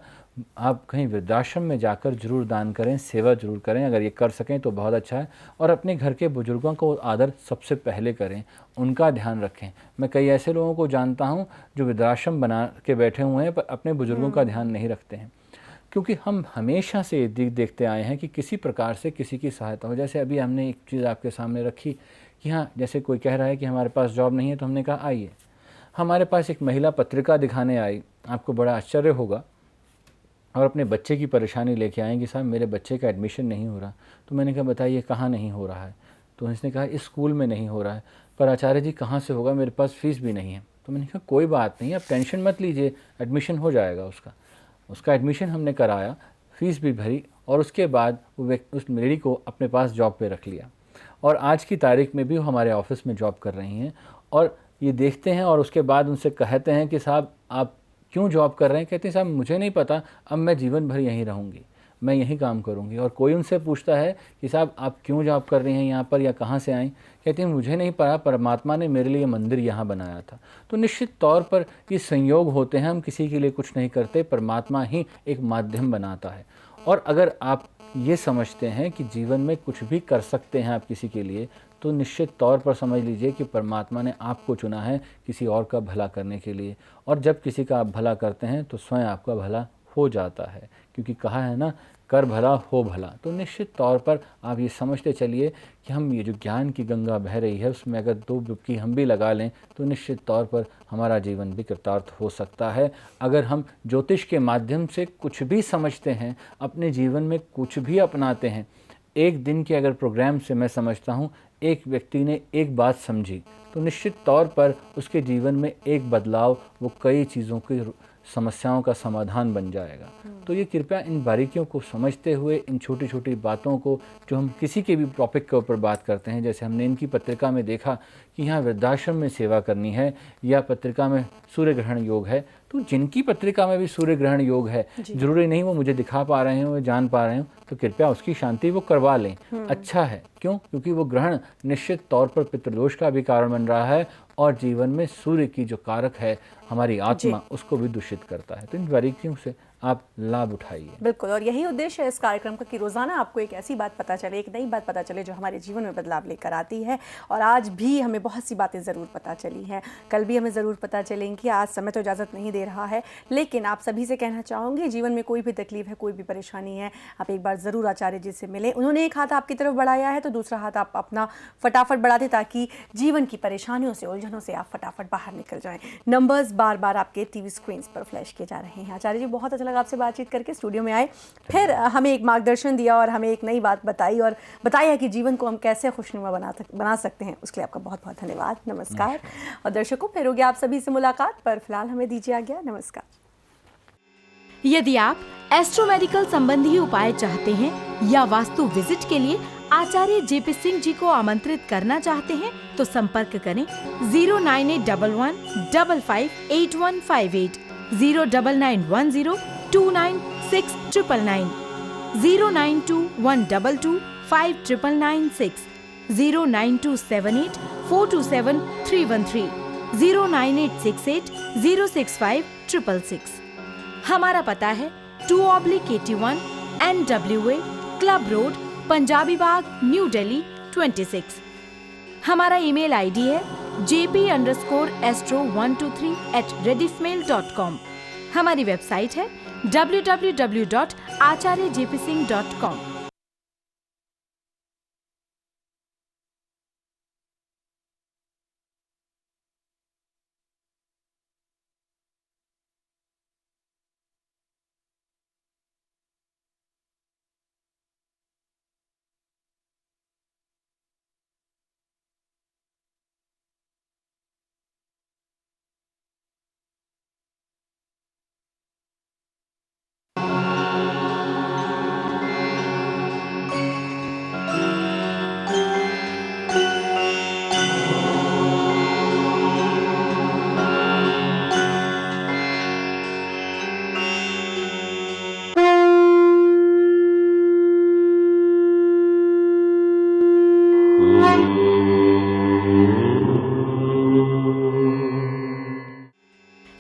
आप कहीं वृद्धाश्रम में जाकर जरूर दान करें, सेवा जरूर करें। अगर ये कर सकें तो बहुत अच्छा है। और अपने घर के बुजुर्गों को आदर सबसे पहले करें, उनका ध्यान रखें। मैं कई ऐसे लोगों को जानता हूँ जो वृद्धाश्रम बना के बैठे हुए हैं पर अपने बुजुर्गों का ध्यान नहीं रखते हैं, क्योंकि हम हमेशा से देखते आए हैं कि किसी प्रकार से किसी की सहायता हो। जैसे अभी हमने एक चीज़ आपके सामने रखी कि हाँ, जैसे कोई कह रहा है कि हमारे पास जॉब नहीं है, तो हमने कहा आइए। हमारे पास एक महिला पत्रिका दिखाने आई, आपको बड़ा आश्चर्य होगा, और अपने बच्चे की परेशानी लेके आए कि साहब मेरे बच्चे का एडमिशन नहीं हो रहा। तो मैंने कहा बताइए कहाँ नहीं हो रहा है। तो उसने कहा इस स्कूल में नहीं हो रहा है। पर आचार्य जी कहाँ से होगा, मेरे पास फ़ीस भी नहीं है। तो मैंने कहा कोई बात नहीं, आप टेंशन मत लीजिए, एडमिशन हो जाएगा उसका एडमिशन हमने कराया, फ़ीस भी भरी, और उसके बाद वो उस लेडी को अपने पास जॉब पे रख लिया। और आज की तारीख में भी वो हमारे ऑफिस में जॉब कर रही हैं। और ये देखते हैं और उसके बाद उनसे कहते हैं कि साहब आप क्यों जॉब कर रहे हैं। कहते हैं साहब मुझे नहीं पता, अब मैं जीवन भर यहीं रहूँगी। मैं यहीं काम करूंगी। और कोई उनसे पूछता है कि साहब आप क्यों जॉब कर रही हैं यहाँ पर या कहाँ से आई, कहती हैं मुझे नहीं पता, परमात्मा ने मेरे लिए मंदिर यहाँ बनाया था। तो निश्चित तौर पर ये संयोग होते हैं, हम किसी के लिए कुछ नहीं करते, परमात्मा ही एक माध्यम बनाता है। और अगर आप ये समझते हैं कि जीवन में कुछ भी कर सकते हैं आप किसी के लिए, तो निश्चित तौर पर समझ लीजिए कि परमात्मा ने आपको चुना है किसी और का भला करने के लिए। और जब किसी का आप भला करते हैं तो स्वयं आपका भला हो जाता है, क्योंकि कहा है ना, कर भला हो भला। तो निश्चित तौर पर आप ये समझते चलिए कि हम ये जो ज्ञान की गंगा बह रही है उसमें अगर 2 डुबकी हम भी लगा लें तो निश्चित तौर पर हमारा जीवन भी कृतार्थ हो सकता है। अगर हम ज्योतिष के माध्यम से कुछ भी समझते हैं, अपने जीवन में कुछ भी अपनाते हैं, एक दिन के अगर प्रोग्राम से मैं समझता हूँ एक व्यक्ति ने एक बात समझी तो निश्चित तौर पर उसके जीवन में एक बदलाव वो कई चीज़ों की समस्याओं का समाधान बन जाएगा। तो ये कृपया इन बारीकियों को समझते हुए, इन छोटी छोटी बातों को जो हम किसी के भी टॉपिक के ऊपर बात करते हैं, जैसे हमने इनकी पत्रिका में देखा कि यहाँ वृद्धाश्रम में सेवा करनी है या पत्रिका में सूर्य ग्रहण योग है, तो जिनकी पत्रिका में भी सूर्य ग्रहण योग है, जरूरी नहीं वो मुझे दिखा पा रहे हो, जान पा रहे हो, तो कृपया उसकी शांति वो करवा लें। अच्छा है, क्यों? क्योंकि वो ग्रहण निश्चित तौर पर पितृदोष का भी कारण बन रहा है और जीवन में सूर्य की जो कारक है हमारी आत्मा, उसको भी दूषित करता है। तो इन बारीकियों से आप लाभ उठाइए। बिल्कुल, और यही उद्देश्य है इस कार्यक्रम का कि रोज़ाना आपको एक ऐसी बात पता चले, एक नई बात पता चले जो हमारे जीवन में बदलाव लेकर आती है। और आज भी हमें बहुत सी बातें ज़रूर पता चली हैं, कल भी हमें ज़रूर पता चलेंगी। आज समय तो इजाज़त नहीं दे रहा है, लेकिन आप सभी से कहना चाहूँगी, जीवन में कोई भी तकलीफ है, कोई भी परेशानी है, आप एक बार ज़रूर आचार्य जी से मिलें। उन्होंने एक हाथ आपकी तरफ बढ़ाया है तो दूसरा हाथ आप अपना फटाफट बढ़ा दें, ताकि जीवन की परेशानियों से, उलझनों से आप फटाफट बाहर निकल जाएँ। नंबर्स बार बार आपके टीवी स्क्रीन्स पर फ्लैश किए जा रहे हैं। आचार्य जी, बहुत अच्छा लगा आपसे बातचीत करके, स्टूडियो में आए, फिर हमें एक मार्गदर्शन दिया और हमें एक नई बात बताई और बताया कि जीवन को हम कैसे खुशनुमा बना सकते हैं। उसके लिए आपका बहुत बहुत धन्यवाद। नमस्कार। और दर्शकों, फिर होगी आप सभी से मुलाकात, पर फिलहाल हमें दीजिए आज्ञा। नमस्कार। यदि आप एस्ट्रोमेडिकल संबंधी उपाय चाहते हैं या वास्तु विजिट के लिए आचार्य जेपी सिंह जी को आमंत्रित करना चाहते हैं तो संपर्क करें 09811558158, 09910296999, 09212259996, 09278427313, 09868065666। हमारा पता है 2/81 NWA क्लब रोड, पंजाबी बाग, न्यू दिल्ली 26। हमारा ईमेल आईडी है jp_astro123@rediffmail.com। हमारी वेबसाइट है www.acharyajpsingh.com।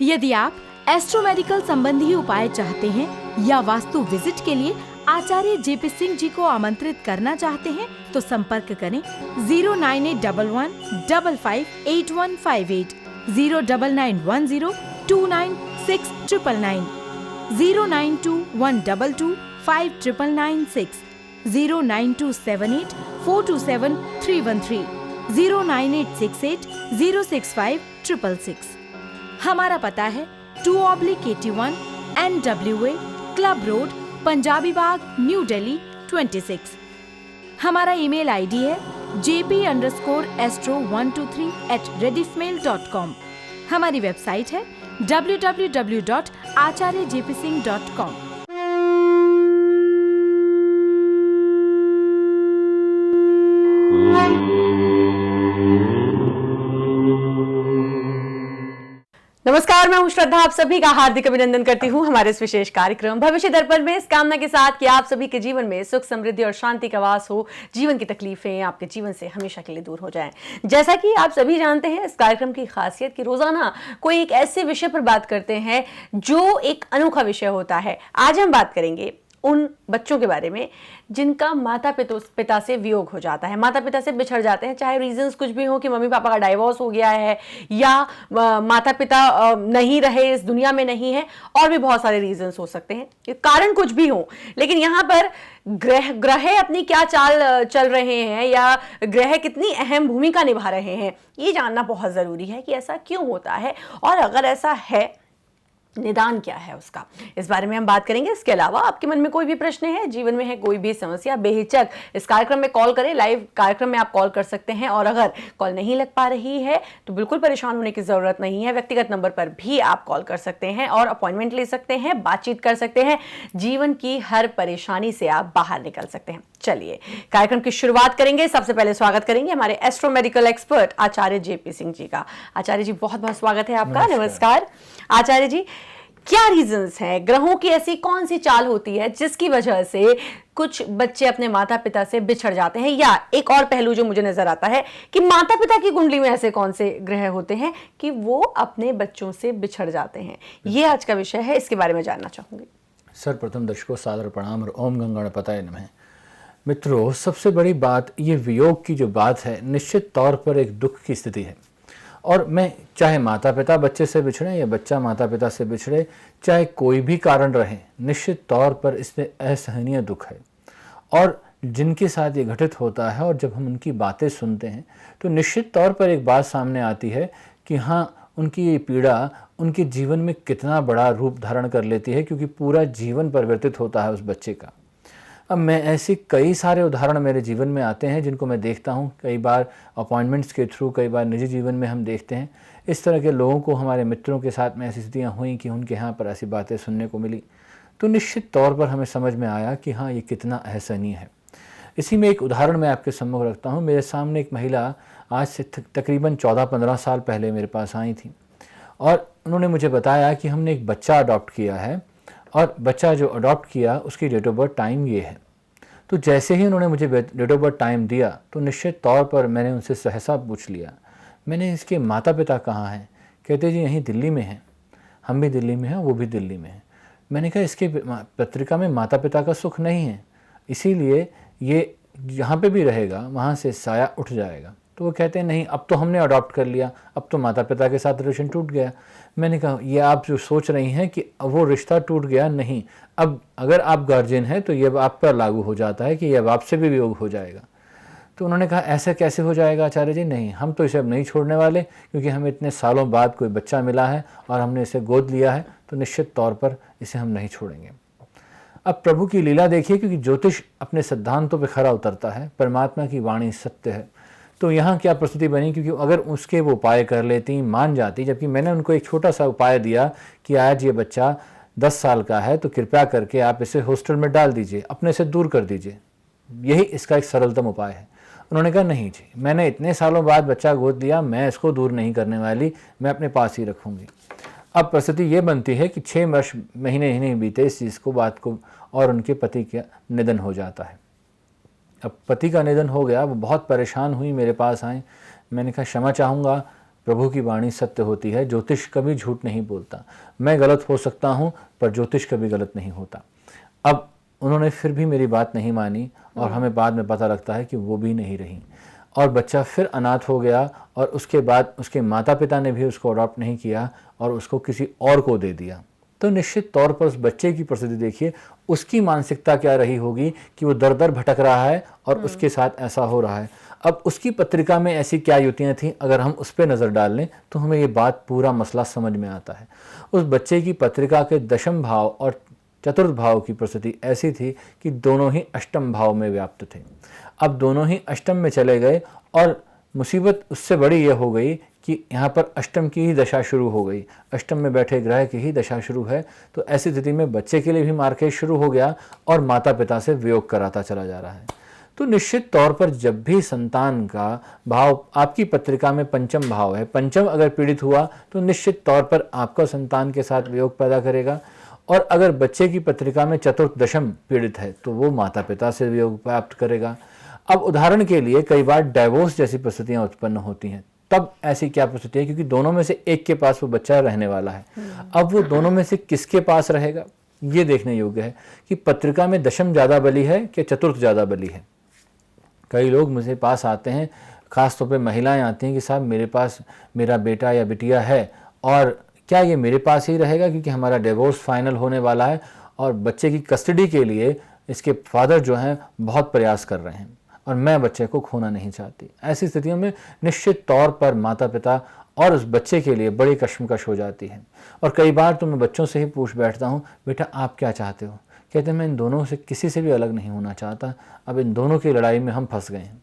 यदि आप एस्ट्रोमेडिकल संबंधी उपाय चाहते हैं या वास्तु विजिट के लिए आचार्य जेपी सिंह जी को आमंत्रित करना चाहते हैं तो संपर्क करें 09811558158, 09910296999, 09212259996, 09278427313, 09868065666। हमारा पता है 2/81 NWA क्लब रोड, पंजाबी बाग, न्यू दिल्ली 26। हमारा ईमेल आईडी है jp_astro123@rediffmail.com। हमारी वेबसाइट है www.acharyajpsingh.com। नमस्कार, मैं हूं श्रद्धा। आप सभी का हार्दिक अभिनंदन करती हूं हमारे इस विशेष कार्यक्रम भविष्य दर्पण में, इस कामना के साथ कि आप सभी के जीवन में सुख, समृद्धि और शांति का वास हो, जीवन की तकलीफें आपके जीवन से हमेशा के लिए दूर हो जाएं। जैसा कि आप सभी जानते हैं, इस कार्यक्रम की खासियत कि रोजाना कोई एक ऐसे विषय पर बात करते हैं जो एक अनोखा विषय होता है। आज हम बात करेंगे उन बच्चों के बारे में जिनका माता पिता से वियोग हो जाता है, माता पिता से बिछड़ जाते हैं, चाहे रीजंस कुछ भी हो कि मम्मी पापा का डाइवोर्स हो गया है या माता पिता नहीं रहे, इस दुनिया में नहीं है, और भी बहुत सारे रीजंस हो सकते हैं, कारण कुछ भी हो। लेकिन यहाँ पर ग्रह अपनी क्या चाल चल रहे हैं या ग्रह कितनी अहम भूमिका निभा रहे हैं, ये जानना बहुत ज़रूरी है कि ऐसा क्यों होता है, और अगर ऐसा है निदान क्या है उसका, इस बारे में हम बात करेंगे। इसके अलावा आपके मन में कोई भी प्रश्न है, जीवन में है कोई भी समस्या, बेहिचक इस कार्यक्रम में कॉल करें। लाइव कार्यक्रम में आप कॉल कर सकते हैं, और अगर कॉल नहीं लग पा रही है तो बिल्कुल परेशान होने की जरूरत नहीं है। व्यक्तिगत नंबर पर भी आप कॉल कर सकते हैं और अपॉइंटमेंट ले सकते हैं, बातचीत कर सकते हैं, जीवन की हर परेशानी से आप बाहर निकल सकते हैं। चलिए कार्यक्रम की शुरुआत करेंगे। सबसे पहले स्वागत करेंगे हमारे एस्ट्रो मेडिकल एक्सपर्ट आचार्य जेपी सिंह जी का। आचार्य जी, बहुत बहुत स्वागत है आपका। नमस्कार आचार्य जी, क्या रीजंस हैं, ग्रहों की ऐसी कौन सी चाल होती है जिसकी वजह से कुछ बच्चे अपने माता पिता से बिछड़ जाते हैं, या एक और पहलू जो मुझे नजर आता है कि माता पिता की कुंडली में ऐसे कौन से ग्रह होते हैं कि वो अपने बच्चों से बिछड़ जाते हैं? ये आज का विषय है, इसके बारे में जानना चाहूंगी। सर्वप्रथम दर्शकों सादर प्रणाम और ओम गंगणपताय नमः। मित्रों, सबसे बड़ी बात ये वियोग की जो बात है, निश्चित तौर पर एक दुख की स्थिति है। और मैं चाहे माता पिता बच्चे से बिछड़े या बच्चा माता पिता से बिछड़े, चाहे कोई भी कारण रहे, निश्चित तौर पर इसमें असहनीय दुख है। और जिनके साथ ये घटित होता है और जब हम उनकी बातें सुनते हैं तो निश्चित तौर पर एक बात सामने आती है कि हाँ, उनकी ये पीड़ा उनके जीवन में कितना बड़ा रूप धारण कर लेती है, क्योंकि पूरा जीवन परिवर्तित होता है उस बच्चे का। अब मैं ऐसे कई सारे उदाहरण मेरे जीवन में आते हैं जिनको मैं देखता हूँ, कई बार अपॉइंटमेंट्स के थ्रू, कई बार निजी जीवन में हम देखते हैं। इस तरह के लोगों को, हमारे मित्रों के साथ में ऐसी स्थितियाँ हुई कि उनके यहाँ पर ऐसी बातें सुनने को मिली, तो निश्चित तौर पर हमें समझ में आया कि हाँ, ये कितना असहनीय है। इसी में एक उदाहरण मैं आपके सम्मुख रखता हूँ। मेरे सामने एक महिला आज से तकरीबन 14-15 साल पहले मेरे पास आई थी, और उन्होंने मुझे बताया कि हमने एक बच्चा अडॉप्ट किया है, और बच्चा जो अडॉप्ट किया उसकी डेट ऑफ बर्थ टाइम ये है। तो जैसे ही उन्होंने मुझे डेट ऑफ बर्थ टाइम दिया तो निश्चित तौर पर मैंने उनसे सहसा पूछ लिया, मैंने इसके माता पिता कहाँ हैं? कहते जी यहीं दिल्ली में हैं, हम भी दिल्ली में हैं, वो भी दिल्ली में हैं। मैंने कहा इसके पत्रिका में माता पिता का सुख नहीं है, इसीलिए ये जहाँ पे भी रहेगा वहाँ से साया उठ जाएगा। तो वो कहते हैं नहीं, अब तो हमने अडॉप्ट कर लिया, अब तो माता पिता के साथ रिलेशन टूट गया। मैंने कहा ये आप जो सोच रही हैं कि वो रिश्ता टूट गया, नहीं, अब अगर आप गार्जियन हैं तो ये आप पर लागू हो जाता है कि ये अब आपसे भी वियोग हो जाएगा। तो उन्होंने कहा ऐसा कैसे हो जाएगा आचार्य जी? नहीं, हम तो इसे अब नहीं छोड़ने वाले, क्योंकि हमें इतने सालों बाद कोई बच्चा मिला है और हमने इसे गोद लिया है, तो निश्चित तौर पर इसे हम नहीं छोड़ेंगे। अब प्रभु की लीला देखिए, क्योंकि ज्योतिष अपने सिद्धांतों पर खरा उतरता है, परमात्मा की वाणी सत्य है। तो यहाँ क्या परिस्थिति बनी, क्योंकि अगर उसके वो उपाय कर लेती, मान जाती, जबकि मैंने उनको एक छोटा सा उपाय दिया कि आज ये बच्चा 10 साल का है तो कृपया करके आप इसे हॉस्टल में डाल दीजिए, अपने से दूर कर दीजिए, यही इसका एक सरलतम उपाय है। उन्होंने कहा नहीं जी, मैंने इतने सालों बाद बच्चा गोद लिया, मैं इसको दूर नहीं करने वाली, मैं अपने पास ही रखूँगी। अब परिस्थिति ये बनती है कि 6 महीने ही नहीं बीते इस चीज़ को, बात को, और उनके पति का निधन हो जाता है। अब पति का निधन हो गया, वो बहुत परेशान हुई, मेरे पास आए। मैंने कहा क्षमा चाहूँगा, प्रभु की वाणी सत्य होती है, ज्योतिष कभी झूठ नहीं बोलता, मैं गलत हो सकता हूँ पर ज्योतिष कभी गलत नहीं होता। अब उन्होंने फिर भी मेरी बात नहीं मानी, और हमें बाद में पता लगता है कि वो भी नहीं रही, और बच्चा फिर अनाथ हो गया, और उसके बाद उसके माता पिता ने भी उसको अडॉप्ट नहीं किया और उसको किसी और को दे दिया। तो निश्चित तौर पर उस बच्चे की परिस्थिति देखिए, उसकी मानसिकता क्या रही होगी कि वो दर दर भटक रहा है और उसके साथ ऐसा हो रहा है। अब उसकी पत्रिका में ऐसी क्या युतियाँ थीं, अगर हम उस पर नज़र डाल लें तो हमें ये बात पूरा मसला समझ में आता है। उस बच्चे की पत्रिका के दशम भाव और चतुर्थ भाव की परिस्थिति ऐसी थी कि दोनों ही अष्टम भाव में व्याप्त थे। अब दोनों ही अष्टम में चले गए, और मुसीबत उससे बड़ी ये हो गई कि यहाँ पर अष्टम की ही दशा शुरू हो गई, अष्टम में बैठे ग्रह की ही दशा शुरू है। तो ऐसी स्थिति में बच्चे के लिए भी मार्केट शुरू हो गया और माता पिता से वियोग कराता चला जा रहा है। तो निश्चित तौर पर जब भी संतान का भाव आपकी पत्रिका में पंचम भाव है, पंचम अगर पीड़ित हुआ तो निश्चित तौर पर आपका संतान के साथ वियोग पैदा करेगा। और अगर बच्चे की पत्रिका में चतुर्थ दशम पीड़ित है तो वो माता पिता से वियोग प्राप्त करेगा। अब उदाहरण के लिए कई बार डाइवोर्स जैसी परिस्थितियां उत्पन्न होती हैं, तब ऐसी क्या परिस्थिति है, क्योंकि दोनों में से एक के पास वो बच्चा रहने वाला है। अब वो दोनों में से किसके पास रहेगा ये देखने योग्य है कि पत्रिका में दशम ज़्यादा बली है कि चतुर्थ ज़्यादा बली है। कई लोग मुझे पास आते हैं, खास तौर पे महिलाएं आती हैं कि साहब मेरे पास मेरा बेटा या बिटिया है और क्या ये मेरे पास ही रहेगा, क्योंकि हमारा डिवोर्स फाइनल होने वाला है और बच्चे की कस्टडी के लिए इसके फादर जो हैं बहुत प्रयास कर रहे हैं और मैं बच्चे को खोना नहीं चाहती। ऐसी स्थितियों में निश्चित तौर पर माता पिता और उस बच्चे के लिए बड़ी कश्मकश हो जाती है। और कई बार तो मैं बच्चों से ही पूछ बैठता हूँ, बेटा आप क्या चाहते हो? कहते हैं मैं इन दोनों से किसी से भी अलग नहीं होना चाहता, अब इन दोनों की लड़ाई में हम फंस गए हैं।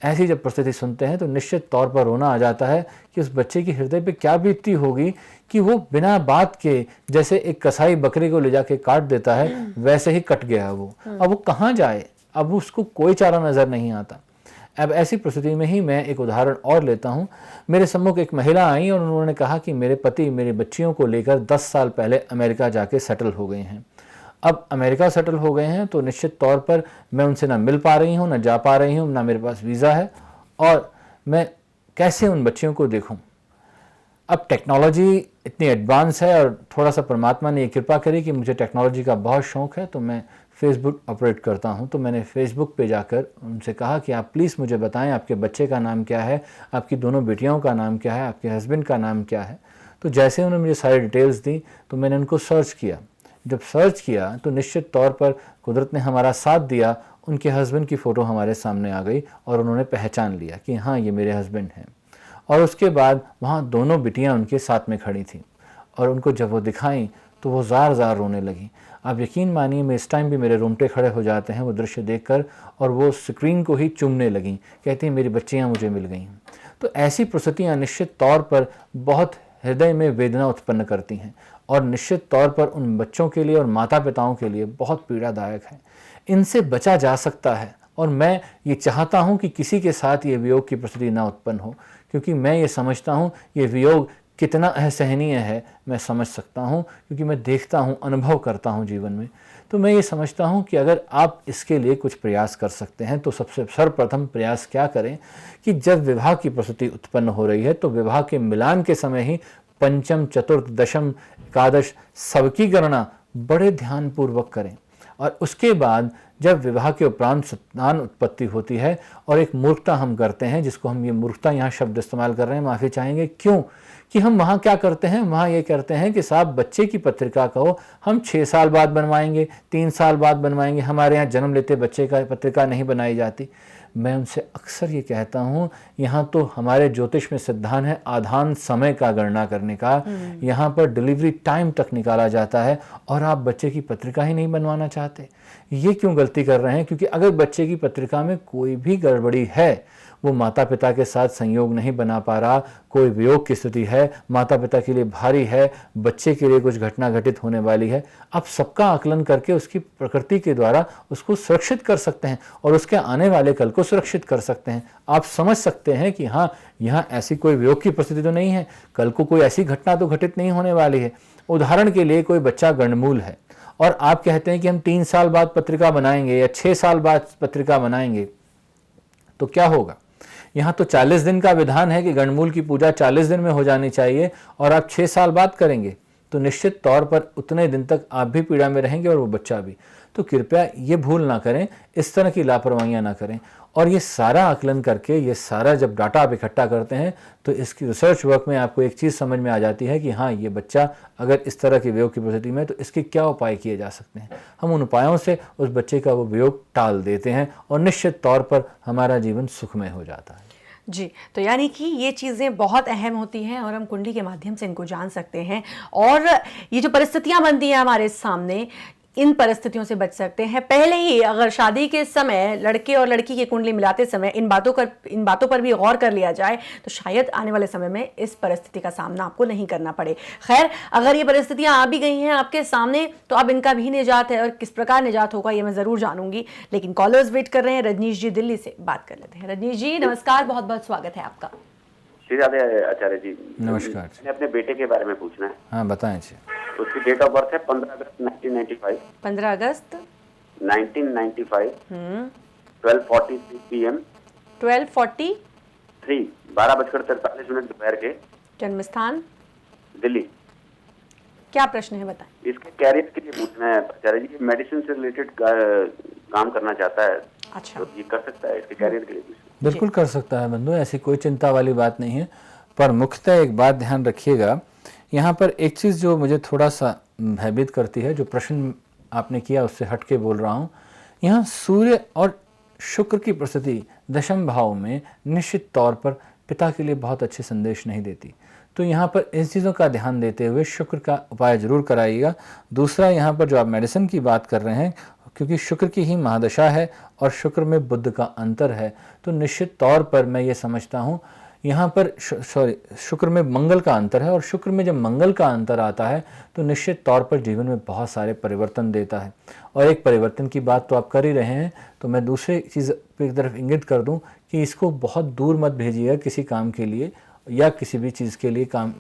ऐसी जब परिस्थिति सुनते हैं तो निश्चित तौर पर रोना आ जाता है कि उस बच्चे की हृदय पे क्या बीतती होगी कि वो बिना बात के, जैसे एक कसाई बकरी को ले जाके काट देता है वैसे ही कट गया वो। अब वो कहाँ जाए, अब उसको कोई चारा नज़र नहीं आता। अब ऐसी परिस्थिति में ही मैं एक उदाहरण और लेता हूँ। मेरे सम्मुख एक महिला आई और उन्होंने कहा कि मेरे पति मेरी बच्चियों को लेकर 10 साल पहले अमेरिका जाके सेटल हो गए हैं। अब अमेरिका सेटल हो गए हैं तो निश्चित तौर पर मैं उनसे ना मिल पा रही हूँ, ना जा पा रही हूँ, ना मेरे पास वीज़ा है और मैं कैसे उन बच्चियों को देखूँ। अब टेक्नोलॉजी इतनी एडवांस है और थोड़ा सा परमात्मा ने ये कृपा करी कि मुझे टेक्नोलॉजी का बहुत शौक़ है, तो मैं फेसबुक ऑपरेट करता हूं। तो मैंने फेसबुक पे जाकर उनसे कहा कि आप प्लीज़ मुझे बताएं आपके बच्चे का नाम क्या है, आपकी दोनों बेटियों का नाम क्या है, आपके हस्बैंड का नाम क्या है। तो जैसे उन्होंने मुझे सारी डिटेल्स दी तो मैंने उनको सर्च किया। जब सर्च किया तो निश्चित तौर पर कुदरत ने हमारा साथ दिया, उनके हस्बैंड की फ़ोटो हमारे सामने आ गई और उन्होंने पहचान लिया कि हाँ ये मेरे हस्बैंड हैं। और उसके बाद वहाँ दोनों बिटियाँ उनके साथ में खड़ी थी और उनको जब वो दिखाई तो वो ज़ार ज़ार रोने लगी। आप यकीन मानिए मैं इस टाइम भी मेरे रोंगटे खड़े हो जाते हैं वो दृश्य देखकर, और वो स्क्रीन को ही चूमने लगी, कहती हैं मेरी बच्चियाँ मुझे मिल गई। तो ऐसी परिस्थितियाँ निश्चित तौर पर बहुत हृदय में वेदना उत्पन्न करती हैं और निश्चित तौर पर उन बच्चों के लिए और माता पिताओं के लिए बहुत पीड़ादायक है। इनसे बचा जा सकता है और मैं ये चाहता हूँ कि किसी के साथ ये वियोग की परिस्थिति ना उत्पन्न हो, क्योंकि मैं ये समझता हूँ ये वियोग कितना असहनीय है मैं समझ सकता हूँ, क्योंकि मैं देखता हूँ, अनुभव करता हूँ जीवन में। तो मैं ये समझता हूँ कि अगर आप इसके लिए कुछ प्रयास कर सकते हैं तो सबसे सर्वप्रथम प्रयास क्या करें कि जब विवाह की परिस्थिति उत्पन्न हो रही है तो विवाह के मिलान के समय ही पंचम, चतुर्थ, दशम, एकादश सबकी गणना बड़े ध्यानपूर्वक करें। और उसके बाद जब विवाह के उपरांत संतान उत्पत्ति होती है और एक मूर्खता हम करते हैं, जिसको हम ये मूर्खता यहाँ शब्द इस्तेमाल कर रहे हैं, माफ़ी चाहेंगे, क्यों कि हम वहाँ क्या करते हैं, वहाँ ये करते हैं कि साहब बच्चे की पत्रिका को हम 6 साल बाद बनवाएंगे, 3 साल बाद बनवाएंगे। हमारे यहाँ जन्म लेते बच्चे का पत्रिका नहीं बनाई जाती। मैं उनसे अक्सर ये कहता हूँ, यहाँ तो हमारे ज्योतिष में सिद्धांत है आधान समय का गणना करने का, यहाँ पर डिलीवरी टाइम तक निकाला जाता है और आप बच्चे की पत्रिका ही नहीं बनवाना चाहते। ये क्यों गलती कर रहे हैं? क्योंकि अगर बच्चे की पत्रिका में कोई भी गड़बड़ी है, वो माता पिता के साथ संयोग नहीं बना पा रहा, कोई वियोग की स्थिति है, माता पिता के लिए भारी है, बच्चे के लिए कुछ घटना घटित होने वाली है, आप सबका आकलन करके उसकी प्रकृति के द्वारा उसको सुरक्षित कर सकते हैं और उसके आने वाले कल को सुरक्षित कर सकते हैं। आप समझ सकते हैं कि हाँ यहाँ ऐसी कोई वियोग की परिस्थिति तो नहीं है, कल को कोई ऐसी घटना तो घटित नहीं होने वाली है। उदाहरण के लिए कोई बच्चा गंडमूल है और आप कहते हैं कि हम 3 साल बाद पत्रिका बनाएंगे या 6 साल बाद पत्रिका बनाएंगे, तो क्या होगा? यहाँ तो 40 दिन का विधान है कि गंडमूल की पूजा 40 दिन में हो जानी चाहिए और आप 6 साल बाद करेंगे, तो निश्चित तौर पर उतने दिन तक आप भी पीड़ा में रहेंगे और वो बच्चा भी। तो कृपया ये भूल ना करें, इस तरह की लापरवाहियाँ ना करें। और ये सारा आकलन करके, ये सारा जब डाटा आप इकट्ठा करते हैं तो इसकी रिसर्च वर्क में आपको एक चीज़ समझ में आ जाती है कि हाँ ये बच्चा अगर इस तरह के वियोग की परिस्थिति में, तो इसके क्या उपाय किए जा सकते हैं। हम उन उपायों से उस बच्चे का वो वियोग टाल देते हैं और निश्चित तौर पर हमारा जीवन सुखमय हो जाता है। जी, तो यानी कि ये चीज़ें बहुत अहम होती हैं और हम कुंडली के माध्यम से इनको जान सकते हैं। और ये जो परिस्थितियाँ बनती हैं हमारे सामने, इन परिस्थितियों से बच सकते हैं? पहले ही अगर शादी के समय लड़के और लड़की की कुंडली मिलाते समय इन बातों पर भी गौर कर लिया जाए तो शायद आने वाले समय में इस परिस्थिति का सामना आपको नहीं करना पड़े। खैर, अगर ये परिस्थितियां आ भी गई हैं आपके सामने तो अब इनका भी निजात है, और किस प्रकार निजात होगा ये मैं ज़रूर जानूंगी। लेकिन कॉलर्स वेट कर रहे हैं। रजनीश जी दिल्ली से बात कर लेते हैं। रजनीश जी नमस्कार, बहुत बहुत स्वागत है आपका। श्री राधे आचार्य जी, नमस्कार। मैंने अपने बेटे के बारे में पूछना है। हाँ बताएं जी। उसकी डेट ऑफ बर्थ है 15 अगस्त 1995। 15 अगस्त 1995 12:43 PM 12:43 12:43 दोपहर के। जन्म स्थान दिल्ली। क्या प्रश्न है बताएं। इसके कैरियर के लिए पूछना है आचार्य जी। मेडिसिन से रिलेटेड काम करना चाहता है, अच्छा, तो ये कर सकता है? इसके कैरियर के लिए पूछना। बिल्कुल कर सकता है बंधु, ऐसी कोई चिंता वाली बात नहीं है। पर मुख्यतः एक बात ध्यान रखिएगा, यहाँ पर एक चीज़ जो मुझे थोड़ा सा भयभीत करती है, जो प्रश्न आपने किया उससे हट के बोल रहा हूँ। यहाँ सूर्य और शुक्र की प्रस्थिति दशम भाव में निश्चित तौर पर पिता के लिए बहुत अच्छे संदेश नहीं देती। तो यहाँ पर इन चीज़ों का ध्यान देते हुए शुक्र का उपाय जरूर कराइएगा। दूसरा, यहाँ पर जो आप मेडिसिन की बात कर रहे हैं, क्योंकि शुक्र की ही महादशा है और शुक्र में बुध का अंतर है, तो निश्चित तौर पर मैं ये समझता हूँ यहाँ पर शुक्र में मंगल का अंतर है, और शुक्र में जब मंगल का अंतर आता है तो निश्चित तौर पर जीवन में बहुत सारे परिवर्तन देता है। और एक परिवर्तन की बात तो आप कर ही रहे हैं, तो मैं दूसरी चीज़ की तरफ इंगित कर दूं कि इसको बहुत दूर मत भेजिएगा किसी काम के लिए या किसी भी चीज़ के लिए, काम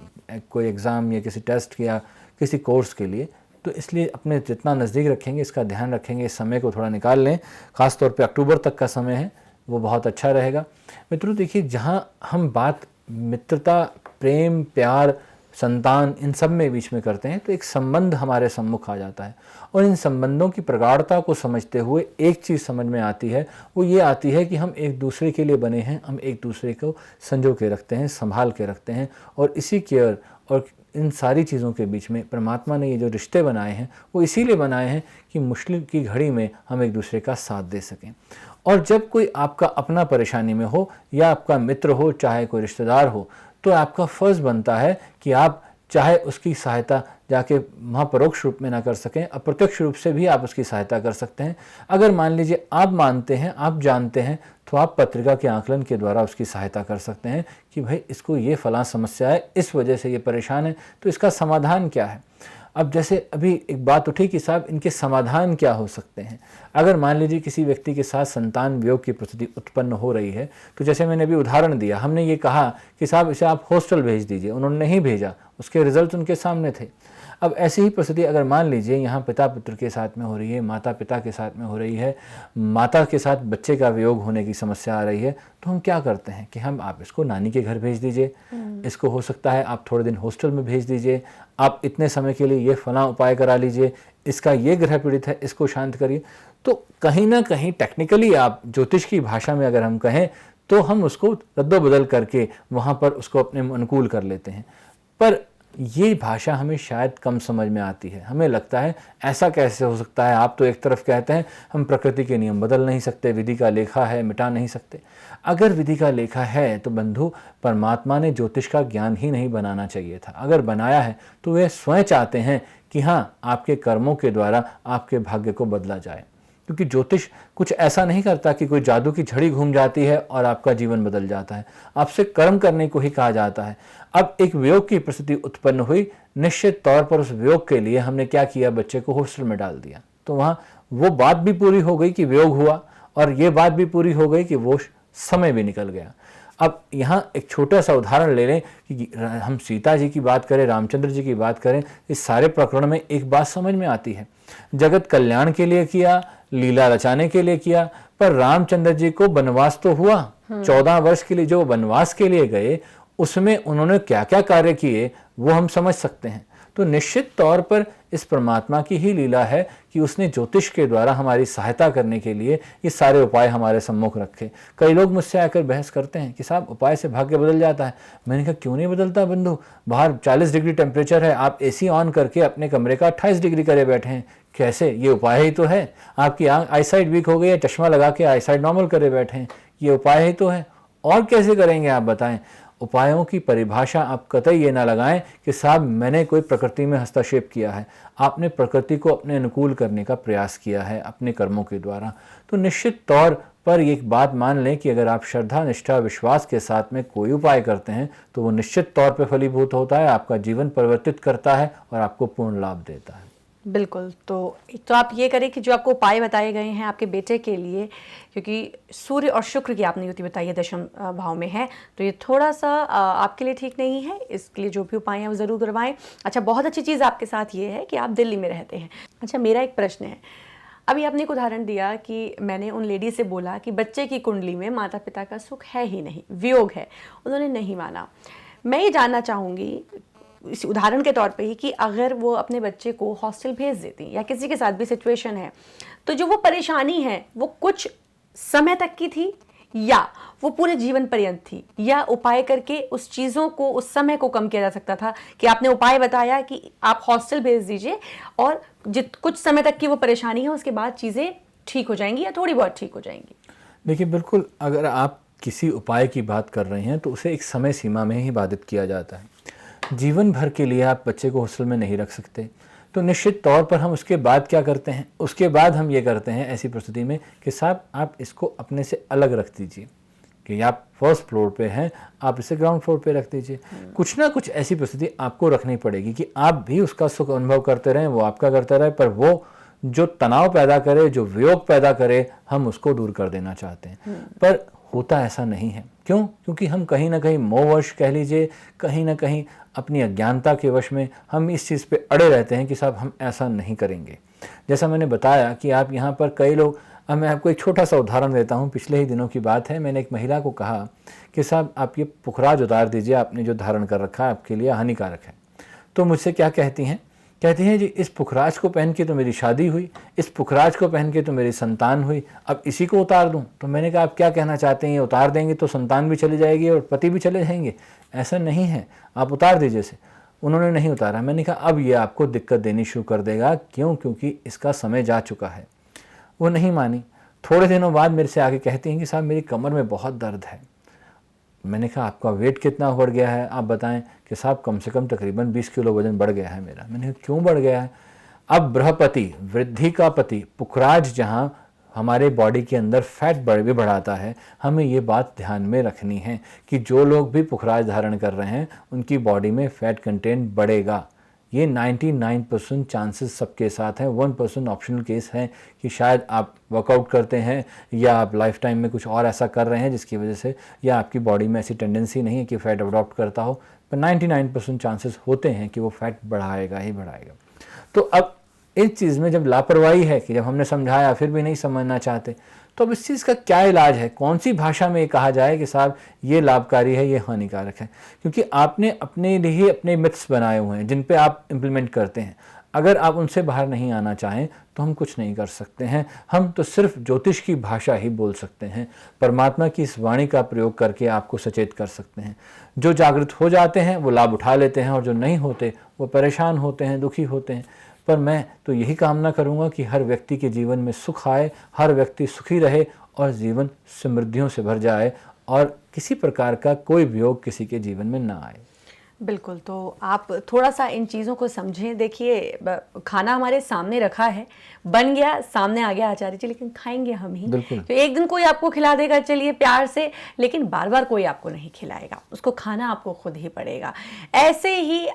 कोई एग्ज़ाम या किसी टेस्ट या किसी कोर्स के लिए। तो इसलिए अपने जितना नज़दीक रखेंगे, इसका ध्यान रखेंगे, इस समय को थोड़ा निकाल लें। ख़ास तौर पे अक्टूबर तक का समय है, वो बहुत अच्छा रहेगा। मित्रों देखिए, जहाँ हम बात मित्रता, प्रेम, प्यार, संतान, इन सब में बीच में करते हैं, तो एक संबंध हमारे सम्मुख आ जाता है। और इन संबंधों की प्रगाढ़ता को समझते हुए एक चीज़ समझ में आती है, वो ये आती है कि हम एक दूसरे के लिए बने हैं, हम एक दूसरे को संजो के रखते हैं, संभाल के रखते हैं। और इसी केयर और इन सारी चीज़ों के बीच में परमात्मा ने ये जो रिश्ते बनाए हैं वो इसीलिए बनाए हैं कि मुश्किल की घड़ी में हम एक दूसरे का साथ दे सकें। और जब कोई आपका अपना परेशानी में हो या आपका मित्र हो, चाहे कोई रिश्तेदार हो, तो आपका फ़र्ज़ बनता है कि आप चाहे उसकी सहायता जाके वहाँ परोक्ष रूप में ना कर सकें, अप्रत्यक्ष रूप से भी आप उसकी सहायता कर सकते हैं। अगर मान लीजिए आप मानते हैं, आप जानते हैं, तो आप पत्रिका के आकलन के द्वारा उसकी सहायता कर सकते हैं कि भाई इसको ये फलां समस्या है, इस वजह से ये परेशान है, तो इसका समाधान क्या है। अब जैसे अभी एक बात उठी कि साहब इनके समाधान क्या हो सकते हैं। अगर मान लीजिए किसी व्यक्ति के साथ संतान वियोग की परिस्थिति उत्पन्न हो रही है, तो जैसे मैंने अभी उदाहरण दिया, हमने ये कहा कि साहब इसे आप हॉस्टल भेज दीजिए, उन्होंने नहीं भेजा, उसके रिजल्ट उनके सामने थे। अब ऐसी ही परिस्थिति अगर मान लीजिए यहाँ पिता पुत्र के साथ में हो रही है, माता पिता के साथ में हो रही है, माता के साथ बच्चे का वियोग होने की समस्या आ रही है, तो हम क्या करते हैं कि आप इसको नानी के घर भेज दीजिए, इसको हो सकता है आप थोड़े दिन हॉस्टल में भेज दीजिए, आप इतने समय के लिए ये फलां उपाय करा लीजिए, इसका ये ग्रह पीड़ित है, इसको शांत करिए। तो कहीं ना कहीं टेक्निकली आप ज्योतिष की भाषा में अगर हम कहें तो हम उसको रद्दोबदल करके वहाँ पर उसको अपने अनुकूल कर लेते हैं। पर ये भाषा हमें शायद कम समझ में आती है। हमें लगता है ऐसा कैसे हो सकता है, आप तो एक तरफ कहते हैं हम प्रकृति के नियम बदल नहीं सकते, विधि का लेखा है, मिटा नहीं सकते। अगर विधि का लेखा है तो बंधु, परमात्मा ने ज्योतिष का ज्ञान ही नहीं बनाना चाहिए था। अगर बनाया है तो वे स्वयं चाहते हैं कि हाँ, आपके कर्मों के द्वारा आपके भाग्य को बदला जाए। क्योंकि ज्योतिष कुछ ऐसा नहीं करता कि कोई जादू की झड़ी घूम जाती है और आपका जीवन बदल जाता है। आपसे कर्म करने को ही कहा जाता है। अब एक वियोग की परिस्थिति उत्पन्न हुई, निश्चित तौर पर उस वियोग के लिए हमने क्या किया, बच्चे को हॉस्टल में डाल दिया। तो वहाँ वो बात भी पूरी हो गई कि वियोग हुआ, और ये बात भी पूरी हो गई कि वो समय भी निकल गया। अब यहाँ एक छोटा सा उदाहरण ले लें कि हम सीता जी की बात करें, रामचंद्र जी की बात करें, इस सारे प्रकरण में एक बात समझ में आती है, जगत कल्याण के लिए किया, लीला रचाने के लिए किया, पर रामचंद्र जी को वनवास तो हुआ। 14 वर्ष के लिए जो वनवास के लिए गए, उसमें उन्होंने क्या क्या कार्य किए वो हम समझ सकते हैं। तो निश्चित तौर पर इस परमात्मा की ही लीला है कि उसने ज्योतिष के द्वारा हमारी सहायता करने के लिए ये सारे उपाय हमारे सम्मुख रखे। कई लोग मुझसे आकर बहस करते हैं कि साहब उपाय से भाग्य बदल जाता है। मैंने कहा क्यों नहीं बदलता बंधु, बाहर 40 डिग्री टेम्परेचर है, आप एसी ऑन करके अपने कमरे का 28 डिग्री करे बैठे हैं, कैसे? ये उपाय ही तो है। आपकी आईसाइट वीक हो गई है, चश्मा लगा के आईसाइट नॉर्मल करे बैठे हैं, ये उपाय ही तो है। और कैसे करेंगे आप बताएं? उपायों की परिभाषा आप कतई ये ना लगाएं कि साहब मैंने कोई प्रकृति में हस्तक्षेप किया है। आपने प्रकृति को अपने अनुकूल करने का प्रयास किया है अपने कर्मों के द्वारा। तो निश्चित तौर पर एक बात मान लें कि अगर आप श्रद्धा, निष्ठा, विश्वास के साथ में कोई उपाय करते हैं तो वो निश्चित तौर पर फलीभूत होता है, आपका जीवन परिवर्तित करता है और आपको पूर्ण लाभ देता है। बिल्कुल। तो आप ये करें कि जो आपको उपाय बताए गए हैं आपके बेटे के लिए, क्योंकि सूर्य और शुक्र की आपने युति बताई है दशम भाव में है, तो ये थोड़ा सा आपके लिए ठीक नहीं है। इसके लिए जो भी उपाय हैं वो ज़रूर करवाएं। अच्छा, बहुत अच्छी चीज़ आपके साथ ये है कि आप दिल्ली में रहते हैं। अच्छा, मेरा एक प्रश्न है, अभी आपने एक उदाहरण दिया कि मैंने उन लेडी से बोला कि बच्चे की कुंडली में माता पिता का सुख है ही नहीं, वियोग है, उन्होंने नहीं माना। मैं ये जानना चाहूँगी इस उदाहरण के तौर पे ही कि अगर वो अपने बच्चे को हॉस्टल भेज देती या किसी के साथ भी सिचुएशन है, तो जो वो परेशानी है वो कुछ समय तक की थी या वो पूरे जीवन पर्यंत थी, या उपाय करके उस चीज़ों को, उस समय को कम किया जा सकता था कि आपने उपाय बताया कि आप हॉस्टल भेज दीजिए और कुछ समय तक की वो परेशानी है, उसके बाद चीज़ें ठीक हो जाएंगी या थोड़ी बहुत ठीक हो जाएंगी। देखिए, बिल्कुल अगर आप किसी उपाय की बात कर रहे हैं तो उसे एक समय सीमा में ही बाधित किया जाता है। जीवन भर के लिए आप बच्चे को हॉस्टल में नहीं रख सकते। तो निश्चित तौर पर हम उसके बाद क्या करते हैं, उसके बाद हम ये करते हैं ऐसी परिस्थिति में कि साहब आप इसको अपने से अलग रख दीजिए, कि आप फर्स्ट फ्लोर पे हैं, आप इसे ग्राउंड फ्लोर पे रख दीजिए। कुछ ना कुछ ऐसी परिस्थिति आपको रखनी पड़ेगी कि आप भी उसका सुख अनुभव करते रहें, वो आपका करता रहे, पर वो जो तनाव पैदा करे, जो वियोग पैदा करे, हम उसको दूर कर देना चाहते हैं। पर होता ऐसा नहीं है। क्यों? क्योंकि हम कहीं ना कहीं मोहवश कह लीजिए, कहीं ना कहीं अपनी अज्ञानता के वश में हम इस चीज़ पे अड़े रहते हैं कि साहब हम ऐसा नहीं करेंगे। जैसा मैंने बताया कि आप यहाँ पर कई लोग, अब मैं आपको एक छोटा सा उदाहरण देता हूँ। पिछले ही दिनों की बात है, मैंने एक महिला को कहा कि साहब आप ये पुखराज उतार दीजिए, आपने जो धारण कर रखा है आपके लिए हानिकारक है। तो मुझसे क्या कहती हैं जी, इस पुखराज को पहन के तो मेरी शादी हुई, इस पुखराज को पहन के तो मेरी संतान हुई, अब इसी को उतार दूं। तो मैंने कहा आप क्या कहना चाहते हैं, ये उतार देंगे तो संतान भी चली जाएगी और पति भी चले जाएंगे? ऐसा नहीं है, आप उतार दीजिए इसे। उन्होंने नहीं उतारा। मैंने कहा अब ये आपको दिक्कत देनी शुरू कर देगा। क्यों? क्योंकि इसका समय जा चुका है। वो नहीं मानी। थोड़े दिनों बाद मेरे से आके कहती हैं कि साहब मेरी कमर में बहुत दर्द है। मैंने कहा आपका वेट कितना बढ़ गया है, आप बताएं। कि साहब कम से कम तकरीबन 20 किलो वजन बढ़ गया है मेरा। मैंने कहा क्यों बढ़ गया है? अब बृहस्पति, वृद्धि का पति, पुखराज जहाँ हमारे बॉडी के अंदर फैट भी बढ़ाता है, हमें ये बात ध्यान में रखनी है कि जो लोग भी पुखराज धारण कर रहे हैं उनकी बॉडी में फैट कंटेंट बढ़ेगा। ये 99% चांसेस सबके साथ हैं। 1% ऑप्शनल केस है कि शायद आप वर्कआउट करते हैं या आप लाइफ टाइम में कुछ और ऐसा कर रहे हैं जिसकी वजह से, या आपकी बॉडी में ऐसी टेंडेंसी नहीं है कि फैट अडॉप्ट करता हो, पर 99% चांसेस होते हैं कि वो फैट बढ़ाएगा ही बढ़ाएगा। तो अब इस चीज़ में जब लापरवाही है कि जब हमने समझाया फिर भी नहीं समझना चाहते, तो अब इस चीज़ का क्या इलाज है? कौन सी भाषा में ये कहा जाए कि साहब ये लाभकारी है, ये हानिकारक है? क्योंकि आपने अपने लिए अपने मिथ्स बनाए हुए हैं जिन पे आप इम्प्लीमेंट करते हैं। अगर आप उनसे बाहर नहीं आना चाहें तो हम कुछ नहीं कर सकते हैं। हम तो सिर्फ ज्योतिष की भाषा ही बोल सकते हैं, परमात्मा की इस वाणी का प्रयोग करके आपको सचेत कर सकते हैं। जो जागृत हो जाते हैं वो लाभ उठा लेते हैं और जो नहीं होते वो परेशान होते हैं, दुखी होते हैं। पर मैं तो यही कामना करूंगा कि हर व्यक्ति के जीवन में सुख आए, हर व्यक्ति सुखी रहे और जीवन समृद्धियों से भर जाए और किसी प्रकार का कोई वियोग किसी के जीवन में ना आए। बिल्कुल। तो आप थोड़ा सा इन चीज़ों को समझें। देखिए, खाना हमारे सामने रखा है, बन गया, सामने आ गया आचार्य जी, लेकिन खाएंगे हम ही। तो एक दिन कोई आपको खिला देगा, चलिए प्यार से, लेकिन बार बार कोई आपको नहीं खिलाएगा, उसको खाना आपको खुद ही पड़ेगा। ऐसे ही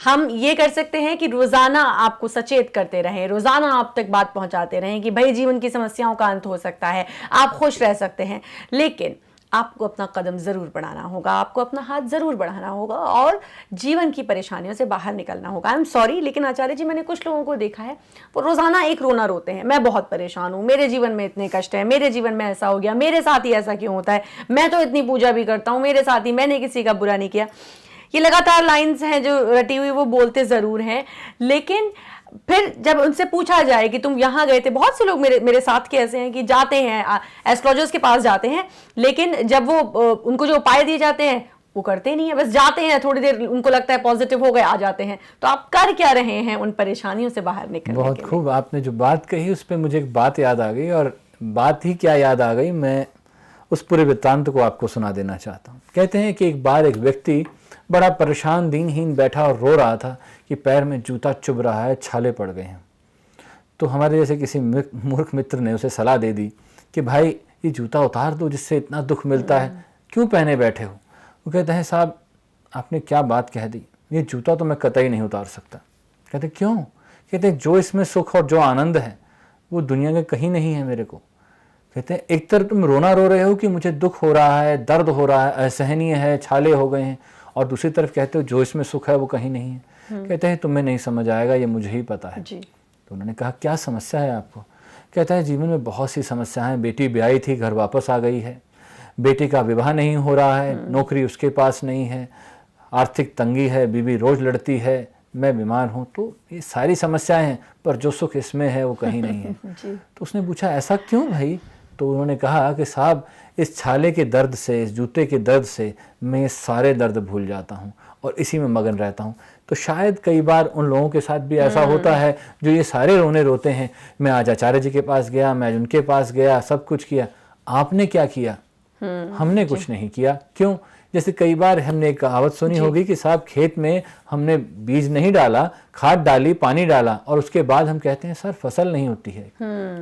हम ये कर सकते हैं कि रोज़ाना आपको सचेत करते रहें, रोज़ाना आप तक बात पहुंचाते रहें कि भाई जीवन की समस्याओं का अंत हो सकता है, आप खुश रह सकते हैं, लेकिन आपको अपना कदम ज़रूर बढ़ाना होगा, आपको अपना हाथ ज़रूर बढ़ाना होगा और जीवन की परेशानियों से बाहर निकलना होगा। आई एम सॉरी, लेकिन आचार्य जी मैंने कुछ लोगों को देखा है वो रोज़ाना एक रोना रोते हैं, मैं बहुत परेशान हूँ, मेरे जीवन में इतने कष्ट हैं, मेरे जीवन में ऐसा हो गया, मेरे साथ ही ऐसा क्यों होता है, मैं तो इतनी पूजा भी करता हूँ, मेरे साथ ही, मैंने किसी का बुरा नहीं किया। ये लगातार लाइन्स हैं जो रटी हुई, वो बोलते ज़रूर हैं, लेकिन फिर जब उनसे पूछा जाए कि तुम यहाँ गए थे, बहुत से लोग मेरे साथ के ऐसे हैं कि जाते हैं एस्ट्रोलॉजर्स के पास जाते हैं, लेकिन जब वो उनको जो उपाय दिए जाते हैं वो करते नहीं है, बस जाते हैं, थोड़ी देर उनको लगता है पॉजिटिव हो गए, आ जाते हैं। तो आप कर क्या रहे हैं उन परेशानियों से बाहर निकलने के लिए? बहुत खूब, आपने जो बात कही उस पर मुझे एक बात याद आ गई, और बात ही क्या याद आ गई, मैं उस पूरे वृत्तांत को आपको सुना देना चाहता हूँ। कहते हैं कि एक बार एक व्यक्ति बड़ा परेशान दीनहीन बैठा और रो रहा था कि पैर में जूता चुभ रहा है, छाले पड़ गए हैं। तो हमारे जैसे किसी मूर्ख मित्र ने उसे सलाह दे दी कि भाई ये जूता उतार दो, जिससे इतना दुख मिलता है, क्यों पहने बैठे हो। वो कहते हैं साहब आपने क्या बात कह दी, ये जूता तो मैं कतई नहीं उतार सकता। कहते क्यों। कहते जो इसमें सुख और जो आनंद है वो दुनिया के कहीं नहीं है मेरे को। कहते हैं एक तरफ तुम रोना रो रहे हो कि मुझे दुख हो रहा है, दर्द हो रहा है, असहनीय है, छाले हो गए हैं, और दूसरी तरफ कहते हो जो इसमें सुख है वो कहीं नहीं है। कहते हैं तुम्हें नहीं समझ आएगा, ये मुझे ही पता है। तो उन्होंने कहा क्या समस्या है आपको। कहता है जीवन में बहुत सी समस्याएं, बेटी ब्याही थी, घर वापस आ गई है, बेटे का विवाह नहीं हो रहा है, नौकरी उसके पास नहीं है, आर्थिक तंगी है, बीवी रोज लड़ती है, मैं बीमार हूँ। तो ये सारी समस्याएं हैं, पर जो सुख इसमें है वो कहीं नहीं है। तो उसने पूछा ऐसा क्यों भाई। तो उन्होंने कहा कि साहब इस छाले के दर्द से, इस जूते के दर्द से मैं ये सारे दर्द भूल जाता हूँ और इसी में मगन रहता हूँ। तो शायद कई बार उन लोगों के साथ भी ऐसा होता है जो ये सारे रोने रोते हैं, मैं आज आचार्य जी के पास गया, मैं आज उनके पास गया, सब कुछ किया। आपने क्या किया। हमने कुछ नहीं किया। क्यों। जैसे कई बार हमने एक कहावत सुनी होगी कि साहब खेत में हमने बीज नहीं डाला, खाद डाली, पानी डाला, और उसके बाद हम कहते हैं सर फसल नहीं होती है।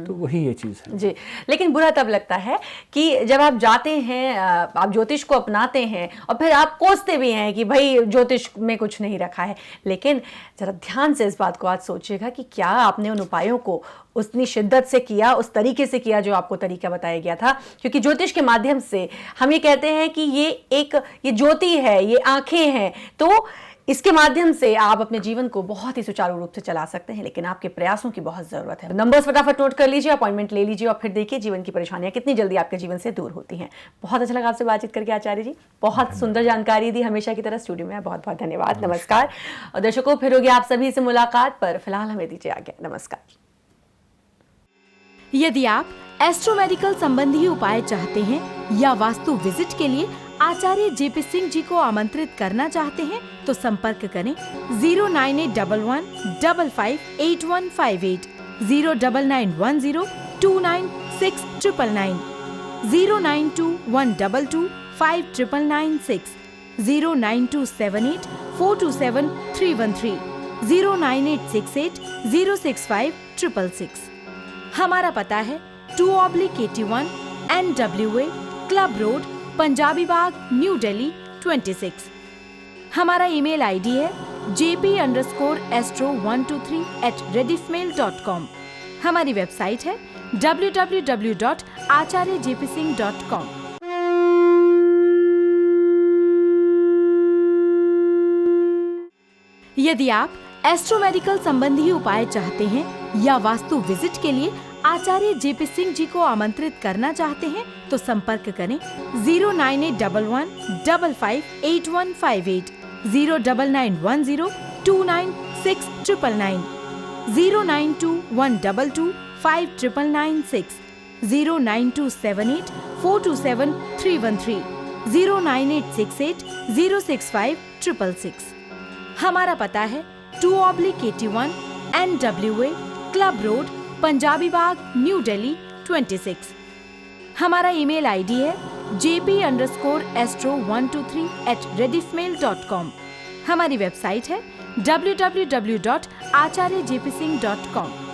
तो वही ये चीज़ है जी। लेकिन बुरा तब लगता है कि जब आप जाते हैं, आप ज्योतिष को अपनाते हैं और फिर आप कोसते भी हैं कि भाई ज्योतिष में कुछ नहीं रखा है। लेकिन जरा ध्यान से इस बात को आज सोचिएगा कि क्या आपने उन उपायों को उतनी शिद्दत से किया, उस तरीके से किया जो आपको तरीका बताया गया था। क्योंकि ज्योतिष के माध्यम से हम ये कहते हैं कि ये ज्योति है, ये आंखें हैं, तो इसके माध्यम से आप अपने जीवन को बहुत ही सुचारू रूप से चला सकते हैं। लेकिन आपके प्रयासों की बहुत जरूरत है। नंबर्स फटाफट नोट कर लीजिए, अपॉइंटमेंट ले लीजिए और फिर देखिए जीवन की परेशानियां कितनी जल्दी आपके जीवन से दूर होती हैं। बहुत अच्छा लगा आपसे बातचीत करके आचार्य जी, बहुत सुंदर जानकारी दी हमेशा की तरह स्टूडियो में। बहुत बहुत धन्यवाद। नमस्कार। और दर्शकों फिर होगी आप सभी से मुलाकात, पर फिलहाल हमें दीजिए आज्ञा। नमस्कार। यदि आप एस्ट्रोमेडिकल संबंधी उपाय चाहते हैं या वास्तु विजिट के लिए आचार्य जेपी सिंह जी को आमंत्रित करना चाहते हैं तो संपर्क करें 09811 558158, 09910 29699, 09212 5996, 09278 427 313, 09868 065 666। हमारा पता है 2/81 NWA क्लब रोड, पंजाबी बाग, न्यू दिल्ली 26। हमारा ईमेल आईडी है jp_astro123@rediffmail.com। हमारी वेबसाइट है www.acharyajpsingh.com। यदि आप एस्ट्रोमेडिकल संबंधी उपाय चाहते हैं या वास्तु विजिट के लिए आचार्य जेपी सिंह जी को आमंत्रित करना चाहते हैं तो संपर्क करें 09811 558158, 09910 29699, 09212 5996, 09278 427 313, 09868 065 666। हमारा पता है 2/81 NWA क्लब रोड, पंजाबी बाग, न्यू दिल्ली 26। हमारा ईमेल आईडी है jp_astro123@rediffmail.com। हमारी वेबसाइट है www.acharyajpsingh.com।